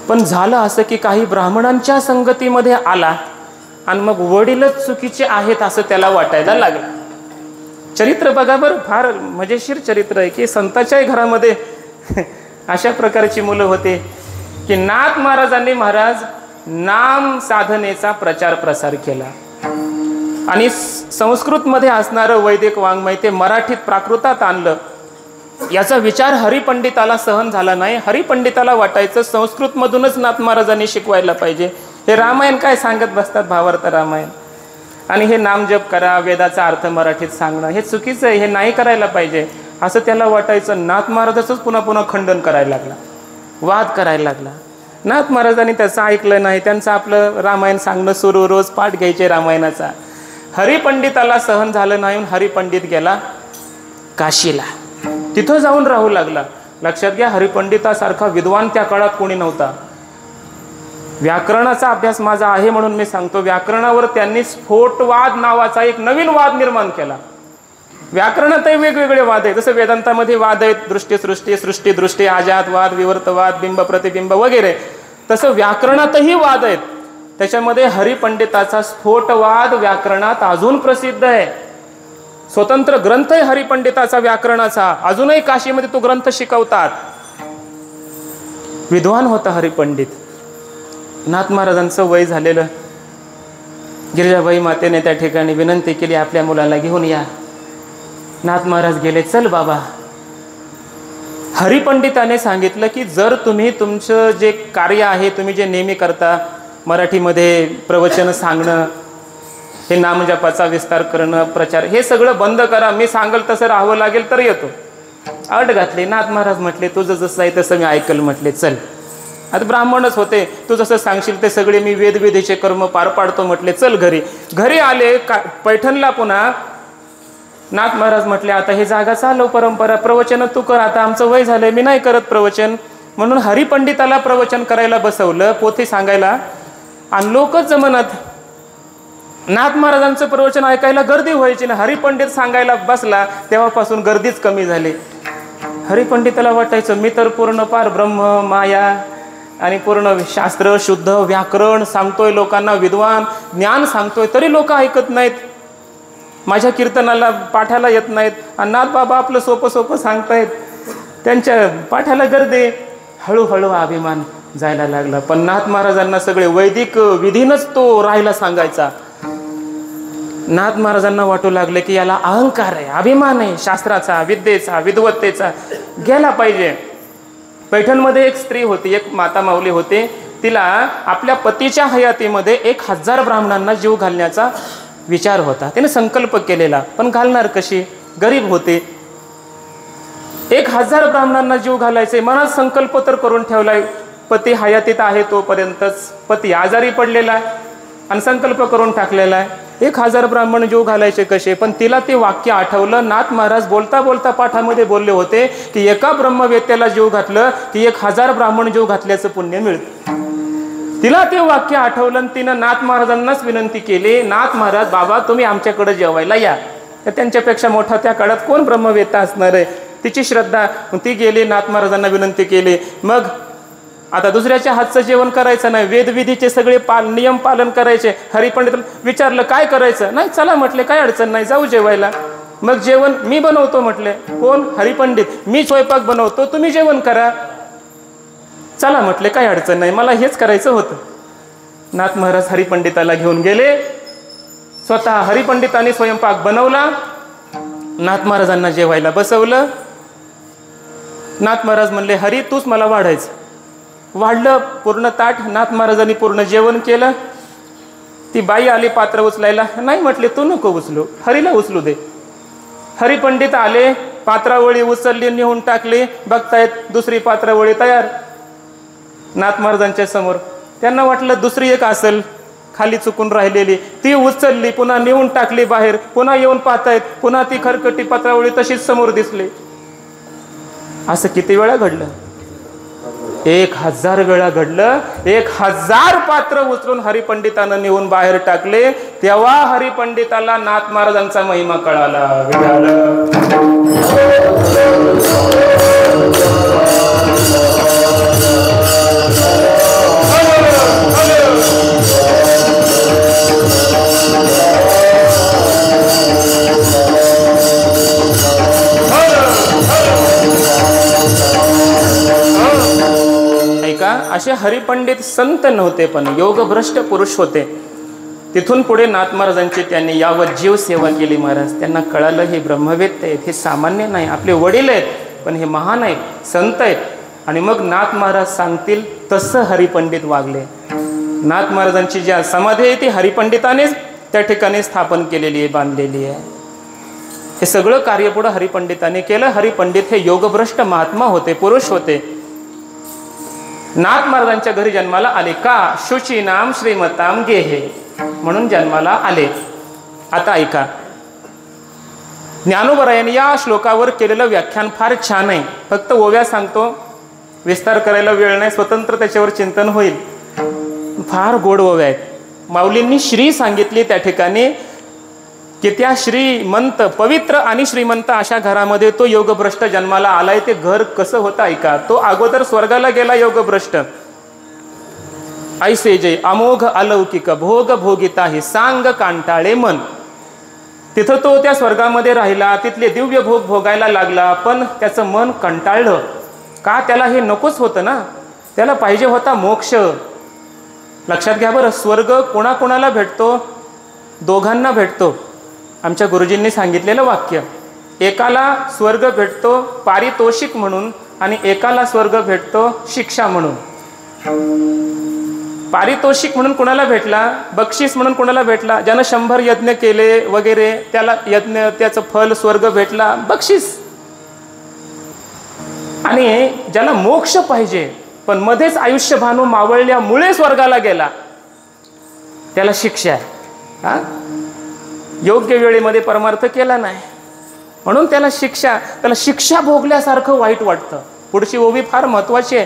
S1: पण झालं असं की काही ब्राह्मणांच्या संगतीमध्ये आला आणि मग वडीलच चुकीचे आहेत असं त्याला वाटायला लागलं. चरित्र बघा बरं, फार मजेशीर चरित्र आहे की संताच्याही घरामध्ये अशा प्रकारची मुलं होते की नाथ महाराजांनी नाम साधनेचा प्रचार प्रसार केला आणि संस्कृतमध्ये असणारं वैदिक वाङ्मय ते मराठीत प्राकृतात आणलं. याचा विचार हरिपंडिताला सहन झाला नाही. हरिपंडिताला वाटायचं संस्कृतमधूनच नाथ महाराजांनी शिकवायला पाहिजे. हे रामायण काय सांगत बसतात, भावार्थ रामायण, आणि हे नामजप करा, वेदाचा अर्थ मराठीत सांगणं हे चुकीचं आहे, हे नाही करायला पाहिजे असं त्याला वाटायचं. नाथ महाराजाचंच पुन्हा पुन्हा खंडन करायला लागला, वाद करायला लागला. नाथ महाराजांनी त्याचं ऐकलं नाही. त्यांचं आपलं रामायण सांगणं सुरू, रोज पाठ घ्यायचे रामायणाचा. हरिपंडिताला सहन झालं नाही, हरिपंडित गेला काशीला, तिथं जाऊन राहू लागला. लक्षात घ्या, हरिपंडितासारखा विद्वान त्या काळात कोणी नव्हता. व्याकरणाचा अभ्यास माझा आहे म्हणून मी सांगतो, व्याकरणावर त्यांनी स्फोटवाद नावाचा एक नवीन वाद निर्माण केला. व्याकरणातही वेगवेगळे वाद आहेत. जसं वेदांतामध्ये वाद आहेत, दृष्टी सृष्टी, सृष्टी दृष्टी, आजातवाद, विवर्तवाद, बिंब प्रतिबिंब वगैरे, तसं व्याकरणातही वाद आहेत. त्याच्यामध्ये हरिपंडिताचा स्फोटवाद व्याकरणात अजून प्रसिद्ध आहे. स्वतंत्र ग्रंथ आहे हरिपंडिताचा व्याकरणाचा, अजूनही काशीमध्ये तो ग्रंथ शिकवतात. विद्वान होता हरिपंडित. नाथ महाराजांचं वय झालेलं. गिरिजाबाई मातेने त्या ठिकाणी विनंती केली, आपल्या मुलाला घेऊन या. नाथ महाराज गेले. चल बाबा. हरिपंडिताने सांगितलं की जर तुम्ही तुमचं जे कार्य आहे, तुम्ही जे नेहमी करता, मराठीमध्ये प्रवचन सांगणं, हे नामजपाचा विस्तार करणं, प्रचार, हे सगळं बंद करा. मी सांगल तसं राहावं लागेल तर येतो. अट घातली. नाथ महाराज म्हटले, तुझं जसं आहे तसं मी ऐकल. म्हटले चल. आता ब्राह्मणच होते. तू जसं सांगशील ते सगळे मी वेदविधीचे कर्म पार पाडतो. म्हटले चल घरी. घरी आले पैठणला पुन्हा. नाथ महाराज म्हटले, आता हे जागा चालव, परंपरा, प्रवचन तू कर. आता आमचं वय झालंय, मी नाही करत प्रवचन. म्हणून हरिपंडिताला प्रवचन करायला बसवलं, पोथी सांगायला. आणि लोकच जमनात. नाथ महाराजांचं प्रवचन ऐकायला गर्दी व्हायची ना. हरिपंडित सांगायला बसला तेव्हापासून गर्दीच कमी झाली. हरिपंडिताला वाटायचं मी तर पूर्ण पार ब्रह्म माया आणि पूर्ण शास्त्र शुद्ध व्याकरण सांगतोय लोकांना, विद्वान ज्ञान सांगतोय, तरी लोक ऐकत नाहीत. माझ्या कीर्तनाला पाठाला येत नाहीत. आणि नाथ बाबा आपलं सोपं सोपं सांगतायत, त्यांच्या पाठाला गर्दी. हळूहळू अभिमान जायला लागला. पण नाथ महाराजांना सगळे वैदिक विधीनच तो राहायला सांगायचा. नाथ महाराजांना वाटू लागले की याला अहंकार आहे, अभिमान आहे, शास्त्राचा, विद्येचा, विद्वत्तेचा, गेला पाहिजे. पैठणमध्ये एक स्त्री होती, एक माता माऊली होते. तिला आपल्या पतीच्या हयातीमध्ये 1000 ब्राह्मणांना जीव घालण्याचा विचार होता. तिने संकल्प केलेला, पण घालणार कशी, गरीब होते. 1000 ब्राह्मणांना जीव घालायचे मनात संकल्प तर करून ठेवलाय, पती हयातीत आहे तोपर्यंतच पती आजारी पडलेला आहे आणि संकल्प करून टाकलेला आहे 1000 ब्राह्मण जीव घालायचे कसे. पण तिला ते वाक्य आठवलं. नाथ महाराज बोलता बोलता पाठामध्ये बोलले होते की एका ब्रह्मवेत्याला जीव घातलं की 1000 ब्राह्मण जीव घातल्याचं पुण्य मिळतं. तिला ते वाक्य आठवलं आणि तिनं नाथ महाराजांनाच विनंती केली, नाथ महाराज बाबा तुम्ही आमच्याकडे जेवायला या. तर त्यांच्यापेक्षा मोठा त्या काळात कोण ब्रह्मवेत्ता असणार आहे. तिची श्रद्धा. ती गेली, नाथ महाराजांना विनंती केली. मग आता दुसऱ्याच्या हातचं जेवण करायचं नाही, वेदविधीचे सगळे नियम पालन करायचे. हरिपंडित विचारलं काय करायचं. नाही चला म्हटले काय अडचण नाही जाऊ जेवायला. मग जेवण मी बनवतो म्हटले. कोण. हरिपंडित. मी स्वयंपाक बनवतो तुम्ही जेवण करा. चला म्हटले काय अडचण नाही मला हेच करायचं होतं. नाथ महाराज हरिपंडिताला घेऊन गेले. स्वतः हरिपंडितांनी स्वयंपाक बनवला. नाथ महाराजांना जेवायला बसवलं. नाथ महाराज म्हणले हरी तूच मला वाढायचं. वाढलं पूर्ण ताट. नाथ महाराजांनी पूर्ण जेवण केलं. ती बाई आली पात्र उचलायला. नाही म्हटले तू नको उचलू हरीला उचलू दे. हरिपंडित आले पात्रावळी उचलली नेऊन टाकली. बघतायत दुसरी पात्रावळी तयार नाथ महाराजांच्या समोर. त्यांना वाटलं दुसरी एक असेल खाली चुकून राहिलेली. ती उचलली पुन्हा नेऊन टाकली बाहेर. पुन्हा येऊन पाहतायत पुन्हा ती खरकटी पात्रावळी तशीच समोर दिसली. असं किती वेळा घडलं. 1000 वेळा घडलं. 1000 पात्र उचलून हरिपंडितानं नेऊन बाहेर टाकले. तेव्हा हरिपंडिताला नाथ महाराजांचा महिमा कळाला. असे हरिपंडित संत नव्हते पण योगभ्रष्ट पुरुष होते. तिथून पुढे नाथ महाराजांची त्यांनी यावत जीव सेवा केली. महाराज त्यांना कळालं हे ब्रह्मवेत्त आहेत, हे सामान्य नाही, आपले वडील आहेत पण हे महान आहेत, संत आहेत. आणि मग नाथ महाराज सांगतील तसं हरिपंडित वागले. नाथ महाराजांची जी समाधी आहे ती हरिपंडितानेच त्या ठिकाणी स्थापन केलेली आहे, बांधलेली आहे. हे सगळं कार्य पुढे हरिपंडिताने केलं. हरिपंडित हे योगभ्रष्ट महात्मा होते, पुरुष होते. नाथ महाराजांच्या घरी जन्माला आले का शुची नाम श्रीमताम गेहे म्हणून जन्माला आले. आता ऐका ज्ञानोबरायांनी या श्लोकावर केलेलं व्याख्यान फार छान आहे. फक्त ओव्या सांगतो, विस्तार करायला वेळ नाही, स्वतंत्र त्याच्यावर चिंतन होईल. फार गोड ओव्या आहेत. माऊलींनी श्री सांगितली त्या ठिकाणी की त्या श्रीमंत पवित्र आणि श्रीमंत अशा घरामध्ये तो योगभ्रष्ट जन्माला आलाय. ते घर कसं होतं ऐका. तो अगोदर स्वर्गाला गेला योगभ्रष्ट. ऐसे जय अमोघ अलौकिक भोग भोगिता हे सांग कांटाळे मन. तिथं तो त्या स्वर्गामध्ये राहिला, तिथले दिव्य भोग भोगायला लागला. पण त्याचं मन कंटाळलं का. त्याला हे नकोच होतं ना, त्याला पाहिजे होता मोक्ष. लक्षात घ्या बरं, स्वर्ग कोणाकोणाला भेटतो. दोघांना भेटतो. आमच्या गुरुजींनी सांगितलेलं वाक्य, एकाला स्वर्ग भेटतो पारितोषिक म्हणून आणि एकाला स्वर्ग भेटतो शिक्षा म्हणून. पारितोषिक म्हणून कोणाला भेटला, बक्षीस म्हणून कोणाला भेटला, ज्यानं 100 यज्ञ केले वगैरे त्याला यज्ञ त्याचं फल स्वर्ग भेटला, बक्षीस. आणि ज्याला मोक्ष पाहिजे पण मध्येच आयुष्य भानू मावळल्यामुळे स्वर्गाला गेला त्याला शिक्षा आहे. हा, योग्य वेळेमध्ये परमार्थ केला नाही म्हणून त्याला शिक्षा. त्याला शिक्षा भोगल्यासारखं वाईट वाटतं. पुढची ओवी फार महत्वाची आहे.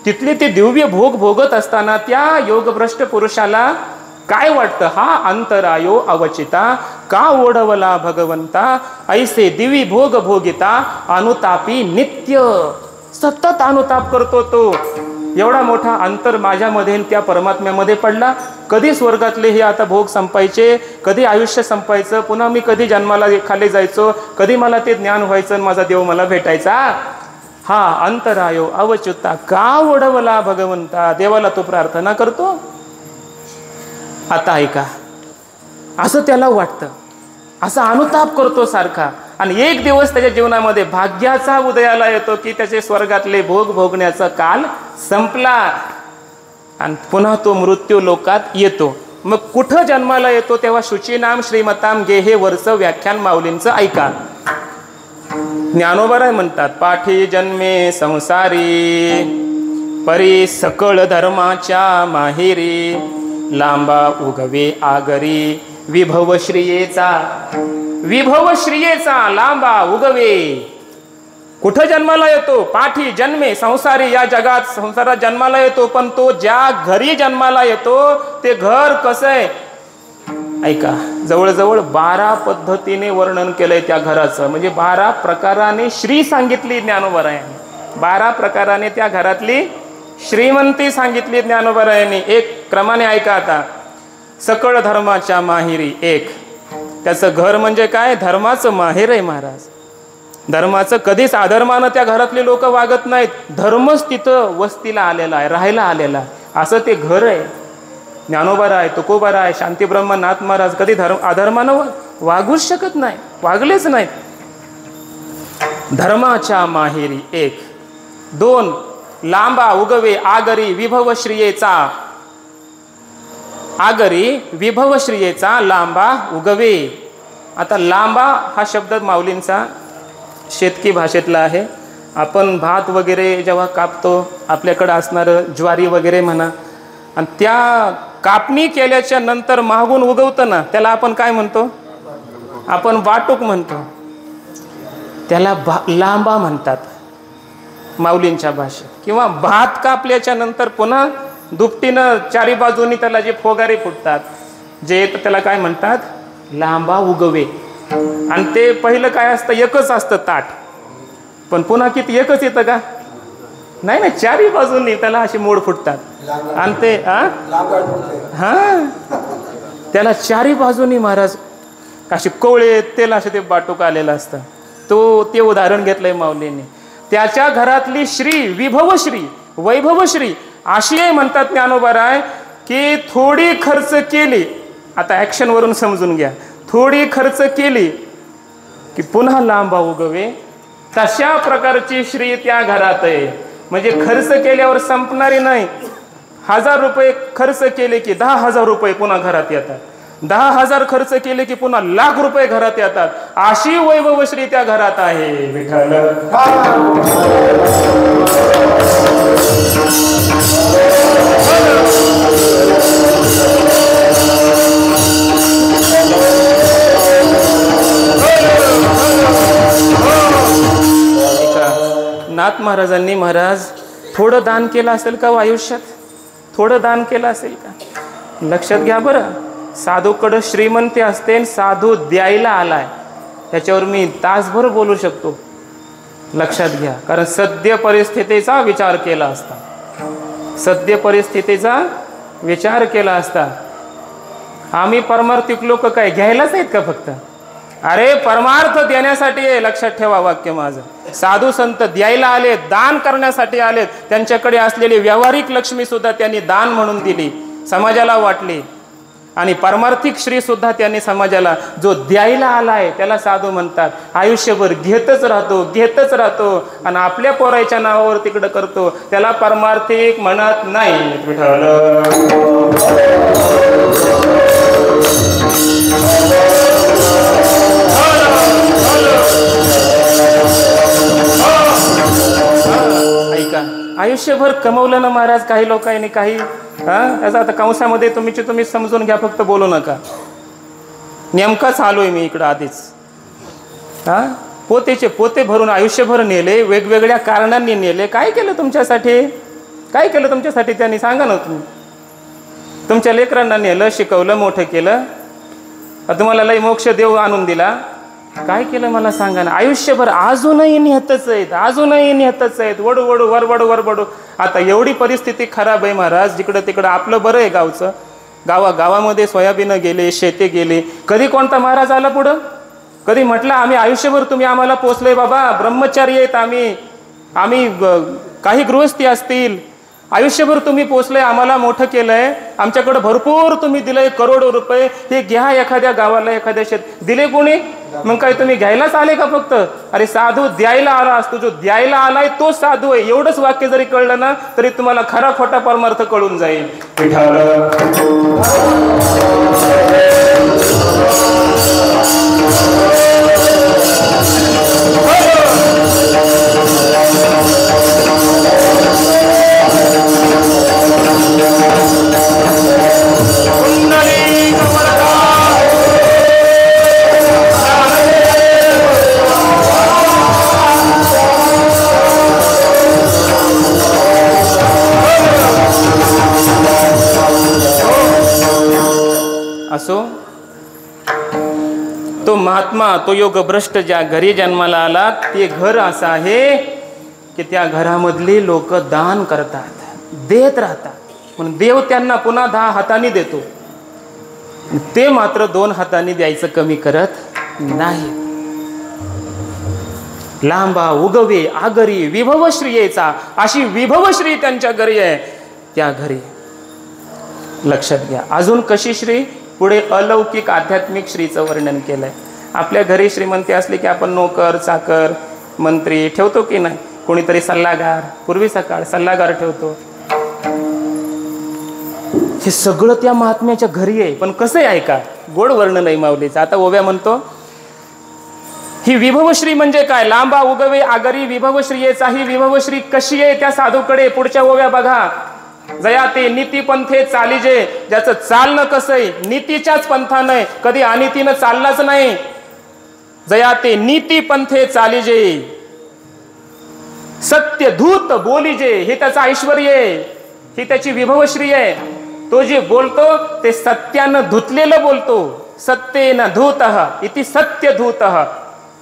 S1: तिथले ते दिव्य भोग भोगत असताना त्या योगभ्रष्ट पुरुषाला काय वाटतं, हा अंतरायो अवचिता का ओढवला भगवंता ऐसे दिवी भोग भोगिता अनुतापी नित्य. सतत अनुताप करतो तो. एवढा मोठा अंतर माझ्यामध्ये त्या परमात्म्यामध्ये पडला. कधी स्वर्गातले हे आता भोग संपायचे, कधी आयुष्य संपायचं, पुन्हा मी कधी जन्माला खाली जायचो, कधी मला ते ज्ञान व्हायचं, माझा देव मला भेटायचा. हा अंतरायो अवच्युता का ओढवला भगवंता. देवाला तो प्रार्थना करतो. आता ऐका, असं त्याला वाटतं, असा अनुताप करतो सारखा. आणि एक दिवस त्याच्या जीवनामध्ये भाग्याचा उदयाला येतो की त्याचे स्वर्गातले भोग भोगण्याचा काल संपला आणि पुन्हा तो मृत्यू लोकात येतो. मग कुठं जन्माला येतो तेव्हा शुचीनाम श्रीमताम गे हे वरचं व्याख्यान माऊलींचं ऐका. ज्ञानोबराय म्हणतात, पाठी जन्मे संसारी परी सकळ धर्माच्या माहेरी, लांबा उगवे आगरी विभव श्रियेचा, विभव श्रियेचा लांबा उगवे. कुठं जन्माला येतो? पाठी जन्मे संसारी, या जगात संसारात जन्माला येतो, पण तो ज्या घरी जन्माला येतो ते घर कसं आहे ऐका. जवळजवळ 12 पद्धतीने वर्णन केलंय त्या घराचं, म्हणजे 12 प्रकाराने श्री सांगितली ज्ञानोबरायांनी, 12 प्रकाराने त्या घरातली श्रीमंती सांगितली ज्ञानोबरायांनी. एक क्रमाने ऐका आता. सकळ धर्माच्या माहेरी, एक त्याचं घर म्हणजे काय? धर्माचं माहेर आहे महाराज. धर्माचं कधीच अधर्मानं त्या घरातले लोक वागत नाहीत. धर्मच तिथं वस्तीला आलेला आहे, राहायला आलेला आहे, असं ते घर आहे. ज्ञानोबराय, तुकोबाराय, शांतीब्रह्म नाथ महाराज कधी अधर्मानं वागूच शकत नाही, वागलेच नाहीत. धर्माच्या माहेरी, एक. 2 लांबा उगवे आगरी विभव श्रियेचा, आगरी विभव श्रियेचा लांबा उगवे. आता लांबा हा शब्द माऊलींचा शेतकी भाषेतला आहे. आपण भात वगैरे जेव्हा कापतो, आपल्याकडं असणारं ज्वारी वगैरे म्हणा, आणि त्या कापणी केल्याच्या नंतर मागून उगवतं ना, त्याला आपण काय म्हणतो? आपण वाटूक म्हणतो, त्याला लांबा म्हणतात माऊलींच्या भाषेत. किंवा भात कापल्याच्या नंतर पुन्हा दुपटीनं चारी बाजूनी त्याला जे फोगारे फुटतात, जे येतं त्याला काय म्हणतात? लांबा उगवे. आणि ते पहिलं काय असतं? एकच असतं ताट, पण पुन्हा किती एकच येतं का? नाही ना, चारी बाजूनी त्याला असे मोड फुटतात, आणि ते त्याला चारी बाजूनी महाराज असे कोवळे तेल असे ते बाटूक आलेलं असतं. ते उदाहरण घेतलंय माऊलींनी. त्याच्या घरातली श्री, विभवश्री, वैभवश्री अशी आहे म्हणतात ज्ञानोबराय, की थोडी खर्च केली, आता ऍक्शन वरून समजून घ्या, थोडी खर्च केली की पुन्हा लांबा उगवे, तशा प्रकारची श्री त्या घरात आहे. म्हणजे खर्च केल्यावर संपणारी नाही. 1000 रुपये खर्च केले की 10,000 रुपये पुन्हा घरात येतात, 10,000 खर्च केले की पुन्हा लाख रुपये घरात येतात. अशी वैभवश्री त्या घरात आहे. विठ्ठल नाथ महाराजांनी महाराज थोडं दान केलं असेल का आयुष्यात? थोडं दान केलं असेल का? लक्षात घ्या बरं. साधूकडं श्रीमंती असते, साधू द्यायला आलाय, त्याच्यावर मी तासभर बोलू शकतो. लक्षात घ्या, कारण सद्य परिस्थितीचा विचार केला असता, सद्य परिस्थितीचा विचार केला असता. आम्ही परमार्थिक लोक काय घ्यायलाच आहेत का फक्त? अरे परमार्थ देण्यासाठी आहे. लक्षात ठेवा वाक्य माझं. साधू संत द्यायला आले, दान करण्यासाठी आलेत. त्यांच्याकडे असलेली व्यावहारिक लक्ष्मी सुद्धा त्यांनी दान म्हणून दिली, समाजाला वाटली. आणि परमार्थिक श्री सुद्धा त्यांनी समाजाला, जो द्यायला आलाय त्याला साधू म्हणतात. आयुष्यभर घेतच राहतो, घेतच राहतो, आणि आपल्या पोराच्या नावावर तिकडं करतो, त्याला परमार्थिक म्हणत नाही. विठ्ठल ऐका, आयुष्यभर कमवलं ना महाराज काही लोकांनी, काही त्याचा आता कंसामध्ये तुम्ही समजून घ्या, फक्त बोलू नका. नेमकाच आलोय मी इकडं आधीच. पोतेचे पोते भरून आयुष्यभर नेले, वेगवेगळ्या कारणांनी नेले. काय केलं तुमच्यासाठी? काय केलं तुमच्यासाठी त्यांनी? सांगा ना तुम्ही. तुमच्या लेकरांना नेलं, शिकवलं, मोठं केलं, तुम्हाला लय मोक्ष देव आणून दिला. काय केलं मला सांगा ना. आयुष्यभर अजूनही निहतच आहेत, अजूनही निहतच आहेत, वडू वडू वरबडू वरबडू. आता एवढी परिस्थिती खराब आहे महाराज, जिकडं तिकडं आपलं बरं आहे गावचं, गावामध्ये सोयाबीन गेले, शेते गेले. कधी कोणता महाराज आला पुढं? कधी म्हटलं आम्ही आयुष्यभर तुम्ही आम्हाला पोचलोय बाबा, ब्रह्मचारी आहेत आम्ही काही गृहस्थी असतील, आयुष्यभर तुम्ही पोचलंय, आम्हाला मोठं केलंय, आमच्याकडे भरपूर तुम्ही दिलंय, करोडो रुपये, हे घ्या एखाद्या गावाला, एखाद्या शेत दिले कोणी? मग काय तुम्ही घ्यायलाच आले का फक्त? अरे साधू द्यायला आला असतो, जो द्यायला आलाय तो साधू आहे. एवढंच वाक्य जरी कळलं ना तरी तुम्हाला खरा खोटा परमार्थ कळून जाईल. विठ्ठल महात्मा तो योग भ्रष्ट ज्या घरी जन्माला आला ते घर असं आहे की त्या घरामधली लोक दान करतात, देत राहतात, पण देव त्यांना पुन्हा 10 हातांनी देतो, ते मात्र 2 हातांनी द्यायचं कमी करत नाही. लांबा उगवे आगरी विभवश्रियेचा, अशी विभवश्री त्यांच्या घरी आहे. त्या घरी लक्षात घ्या. अजून कशी श्री? पुढे अलौकिक आध्यात्मिक श्रीचं वर्णन केलंय. आपल्या घरी श्रीमंती असली की आपण नोकर चाकर मंत्री ठेवतो की नाही? कोणीतरी सल्लागार, पूर्वी सकाळ सल्लागार ठेवतो. हे सगळं त्या महात्म्याच्या घरी आहे. पण कसं आहे ऐका, गोड वर्णन आहे माऊलीचं. आता ओव्या म्हणतो, ही विभवश्री म्हणजे काय? लांबा उगवे आगरी विभवश्रीयेचा. ही विभवश्री कशी आहे त्या साधूकडे? पुढच्या ओव्या बघा. जया ते नीती पंथे चालीजे, ज्याचं चालणं कसं आहे? नीतीच्याच पंथानं, कधी अनितीनं चाललाच नाही. जया ते नीती पंथे चालीजे, सत्य धूत बोलीजे, हे त्याचं ऐश्वर्य आहे, ही त्याची विभवश्री आहे. तो जे बोलतो ते सत्यानं धुतलेलं बोलतो. सत्येन धूतः इति सत्य धूतः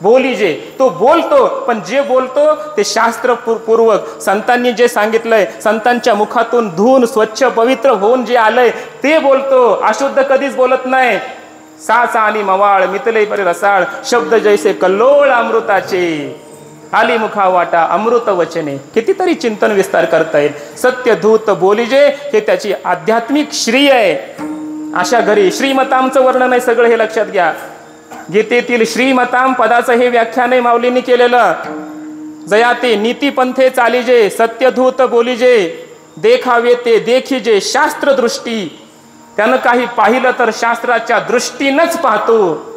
S1: बोलीजे. तो बोलतो, पण जे बोलतो ते शास्त्रपूर्वक संतांनी जे सांगितलंय, संतांच्या मुखातून धुवून स्वच्छ पवित्र होऊन जे आलंय ते बोलतो. अशुद्ध कधीच बोलत नाही. साचा आणि मवाळ मितले परी रसाळ, शब्द जैसे कल्लोळ अमृताचे, आली मुखा वाटा अमृत वचने. कितीतरी चिंतन विस्तार करता येईल. सत्य धूत बोलीजे हे त्याची आध्यात्मिक श्री आहे. अशा घरी श्रीमतांचं वर्णन आहे सगळं, हे लक्षात घ्या. गीतेतील श्रीमताम पदाचं हे व्याख्यान आहे माऊलींनी केलेलं. जया ते नीतीपंथे चालीजे, सत्यधूत बोलीजे, देखावे ते देखीजे शास्त्रदृष्टी. त्यानं काही पाहिलं तर शास्त्राच्या दृष्टीनंच पाहतो.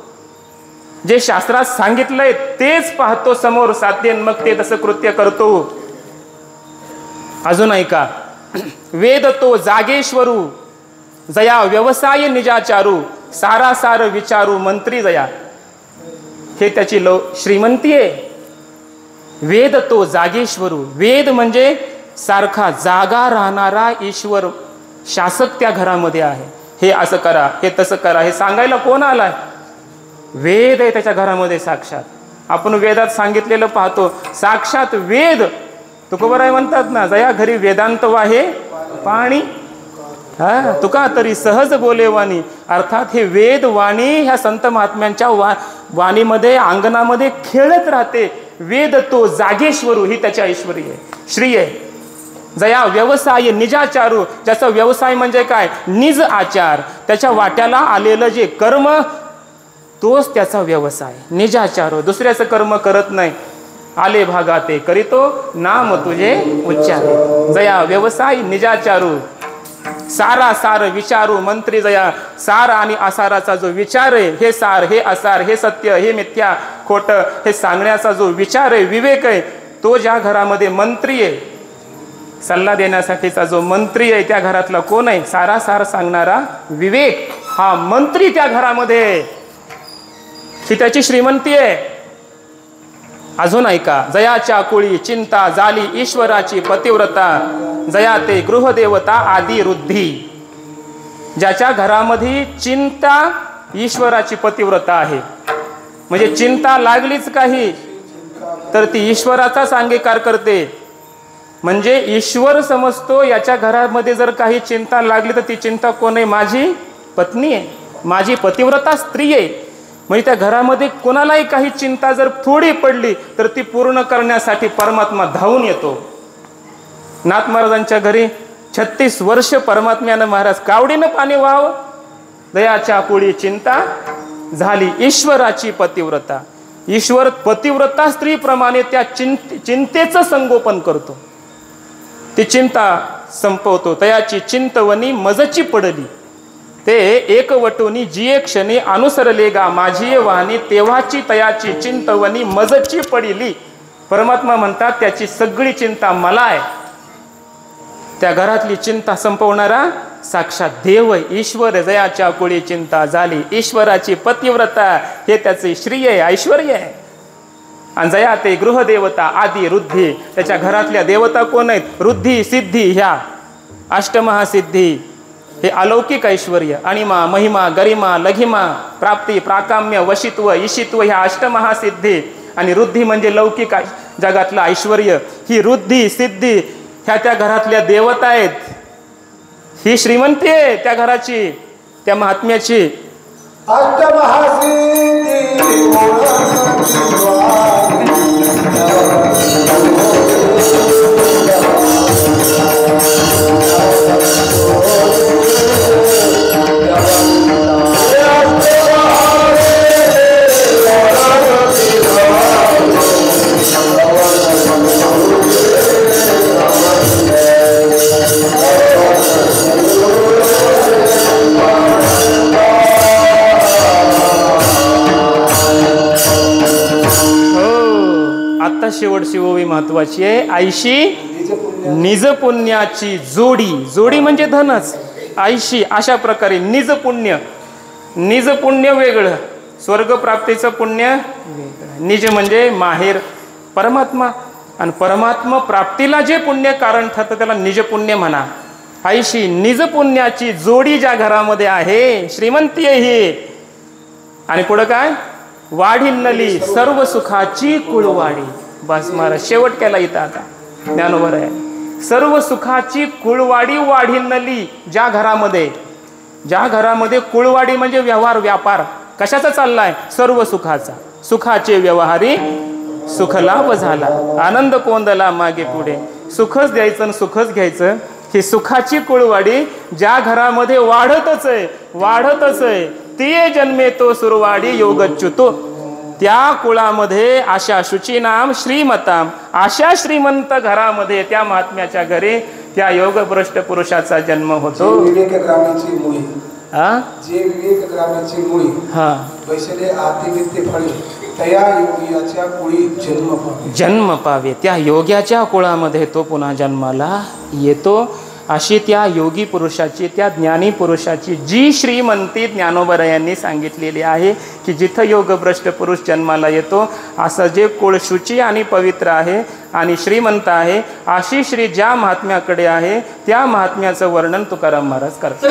S1: जे शास्त्रात सांगितलंय तेच पाहतो समोर साध्य, मग ते तसं कृत्य करतो. अजून ऐका. वेद तो जागेश्वरू, जया व्यवसाय निजाचारू, सारासार विचारू मंत्री जया. हे त्याची श्रीमंती आहे. वेद तो जागेश्वरू. वेद म्हणजे सारखा जागा राहणारा ईश्वर शासक त्या घरामध्ये आहे. हे असं करा, हे तसं करा, हे सांगायला कोण आलाय? वेद आहे त्याच्या घरामध्ये साक्षात. आपण वेदात सांगितलेलं पाहतो. साक्षात वेद. तुकोबराय म्हणतात ना, जया घरी वेदांत वाहे पाणी, हा तुका तरी सहज बोले वाणी. अर्थात हे वेद वाणी ह्या संत महात्म्यांच्या वाणीमध्ये अंगणामध्ये खेळत राहते. वेद तो जागेश्वरू ही त्याच्या ऐश्वर्य आहे, श्री आहे. जया व्यवसाय निजाचारू, ज्याचा व्यवसाय म्हणजे काय? निज आचार. त्याच्या वाट्याला आलेलं जे कर्म तोच त्याचा व्यवसाय. निजाचारो, दुसऱ्याचं कर्म करत नाही. आले भागाते करीतो नाम तुझे उच्चारे. जया व्यवसाय निजाचारू, सारा सार विचारू मंत्री जया. सार आणि आसाराचा जो विचार आहे, हे सार, हे आसार, हे सत्य, हे मिथ्या, खोट, हे सांगण्याचा जो विचार आहे, विवेक आहे, तो ज्या घरामध्ये मंत्री आहे, सल्ला देण्यासाठीचा जो मंत्री आहे, त्या घरातला कोण आहे? सारा सार सांगणारा विवेक. हा मंत्री त्या घरामध्ये, ही त्याची श्रीमंती आहे. अजून ऐका. जयाच्या कुळी चिंता झाली ईश्वराची पतिव्रता, जया ते गृहदेवता आदी रुद्धी. ज्याच्या घरामध्ये चिंता ईश्वराची पतिव्रता आहे, म्हणजे चिंता लागलीच काही तर ती ईश्वराचाच अंगीकार करते. म्हणजे ईश्वर समजतो याच्या घरामध्ये जर काही चिंता लागली तर ती चिंता कोण आहे? माझी पत्नी आहे, माझी पतिव्रता स्त्री आहे. म्हणजे त्या घरामध्ये कोणालाही काही चिंता जर थोडी पडली तर ती पूर्ण करण्यासाठी परमात्मा धावून येतो. नाथ महाराजांच्या घरी 36 वर्ष परमात्म्यानं महाराज कावडीनं पाणी व्हावं. दयाच्या पुढी चिंता झाली ईश्वराची पतिव्रता. ईश्वर पतिव्रता स्त्रीप्रमाणे त्या चिंतेचं संगोपन करतो, ती चिंता संपवतो. तयाची चिंतवनी मजची पडली, ते एकवटुनी जिये क्षणी अनुसरले गा माझी वाणी. तेव्हाची तयाची चिंतवनी मजची पडली. परमात्मा म्हणतात त्याची सगळी चिंता मला आहे. त्या घरातली चिंता संपवणारा साक्षात देव आहे, ईश्वर. जयाच्या कुळी चिंता झाली ईश्वराची पतिव्रता, हे त्याचे श्री आहे, ऐश्वर्य आहे. आणि जया ते गृहदेवता आदी रुद्धी. त्याच्या घरातल्या देवता कोण आहेत? रुद्धी सिद्धी, ह्या अष्टमहासिद्धी, हे अलौकिक ऐश्वर्य, अणिमा, महिमा, गरिमा, लघिमा, प्राप्ती, प्राकाम्य, वशित्व, ईशित्व ह्या अष्टमहासिद्धी, आणि रुद्धी म्हणजे लौकिक जगातलं ऐश्वर्य. ही रुद्धी सिद्धी ह्या त्या घरातल्या देवता आहेत. ही श्रीमंती आहे त्या घराची, त्या महात्म्याची. आता शेवटची ओवी महत्वाची आहे. आयशी निज पुण्याची जोडी. जोडी म्हणजे धनच. आयशी अशा प्रकारे निज पुण्य. निज पुण्य वेगळं, स्वर्गप्राप्तीचं पुण्य वेगळं. निज म्हणजे माहेर परमात्मा, आणि परमात्मा प्राप्तीला जे पुण्य कारण ठरतं त्याला निज पुण्य म्हणा. आयशी निज पुण्याची जोडी ज्या घरामध्ये आहे, श्रीमंती आहे ही. आणि पुढं काय, वाढीनली सर्व सुखाची कुळवाडी. बस महाराज शेवट केला इथं आता ज्ञानोबर आहे. सर्व सुखाची कुळवाडी वाढीनली ज्या घरामध्ये. ज्या घरामध्ये कुळवाडी म्हणजे व्यवहार व्यापार कशाचा चाललाय, सर्व सुखाचा. सुखाचे व्यवहारी सुखलाभ झाला, आनंद कोंदला मागे पुढे. सुखच द्यायचं आणि सुखच घ्यायचं, ही सुखाची कुळवाडी ज्या घरामध्ये वाढतच आहे, वाढतच आहे. ती जन्मे तो सुरवाडी योगच्युतो. त्या कुळामध्ये अशा शुची नाम श्रीमताम, अशा श्रीमंत घरामध्ये त्या महात्म्याच्या घरी त्या योगभ्रष्ट पुरुषाचा जन्म होतो.
S2: विवेक ग्रामीची मुळी,
S1: जे
S2: विवेक ग्रामीची मुळी वैशले आतिविद्य फळे त्या योग्याच्या कुळी जन्म
S1: पावे. त्या योग्याच्या कुळामध्ये तो पुन्हा जन्माला येतो. अशी त्या योगी पुरुषाची, त्या ज्ञानी पुरुषाची जी श्रीमंती ज्ञानोबा यांनी सांगितलेली आहे की जिथं योगभ्रष्ट पुरुष जन्माला येतो, असं जे कुळ शुची आणि पवित्र आहे आणि श्रीमंत आहे, अशी श्री ज्या महात्म्याकडे आहे त्या महात्म्याचं वर्णन तुकाराम महाराज करतात.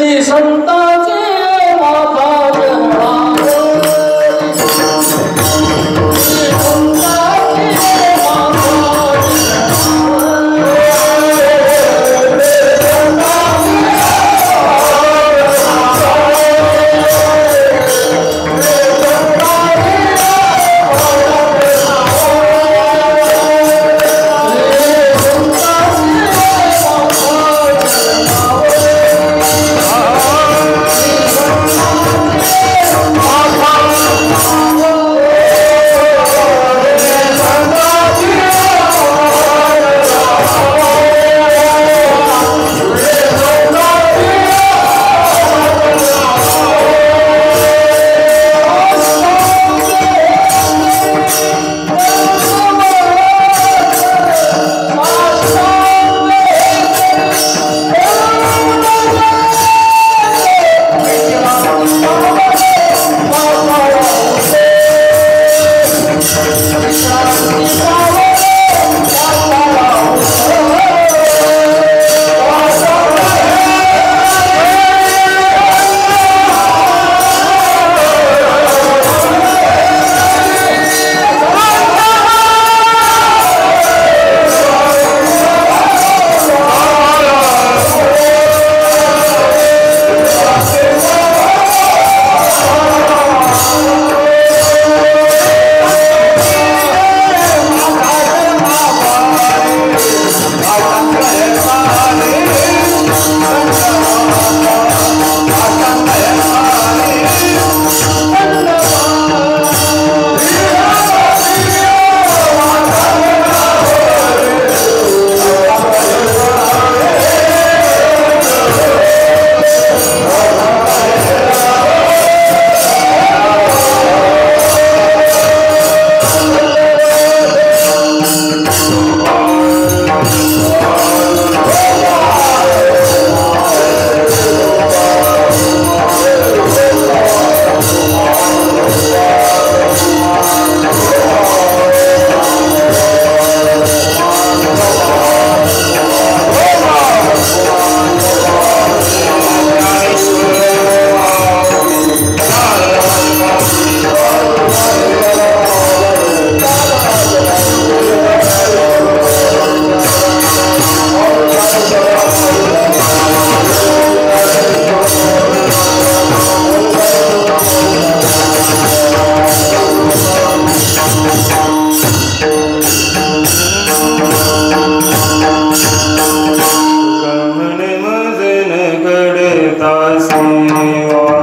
S3: देवा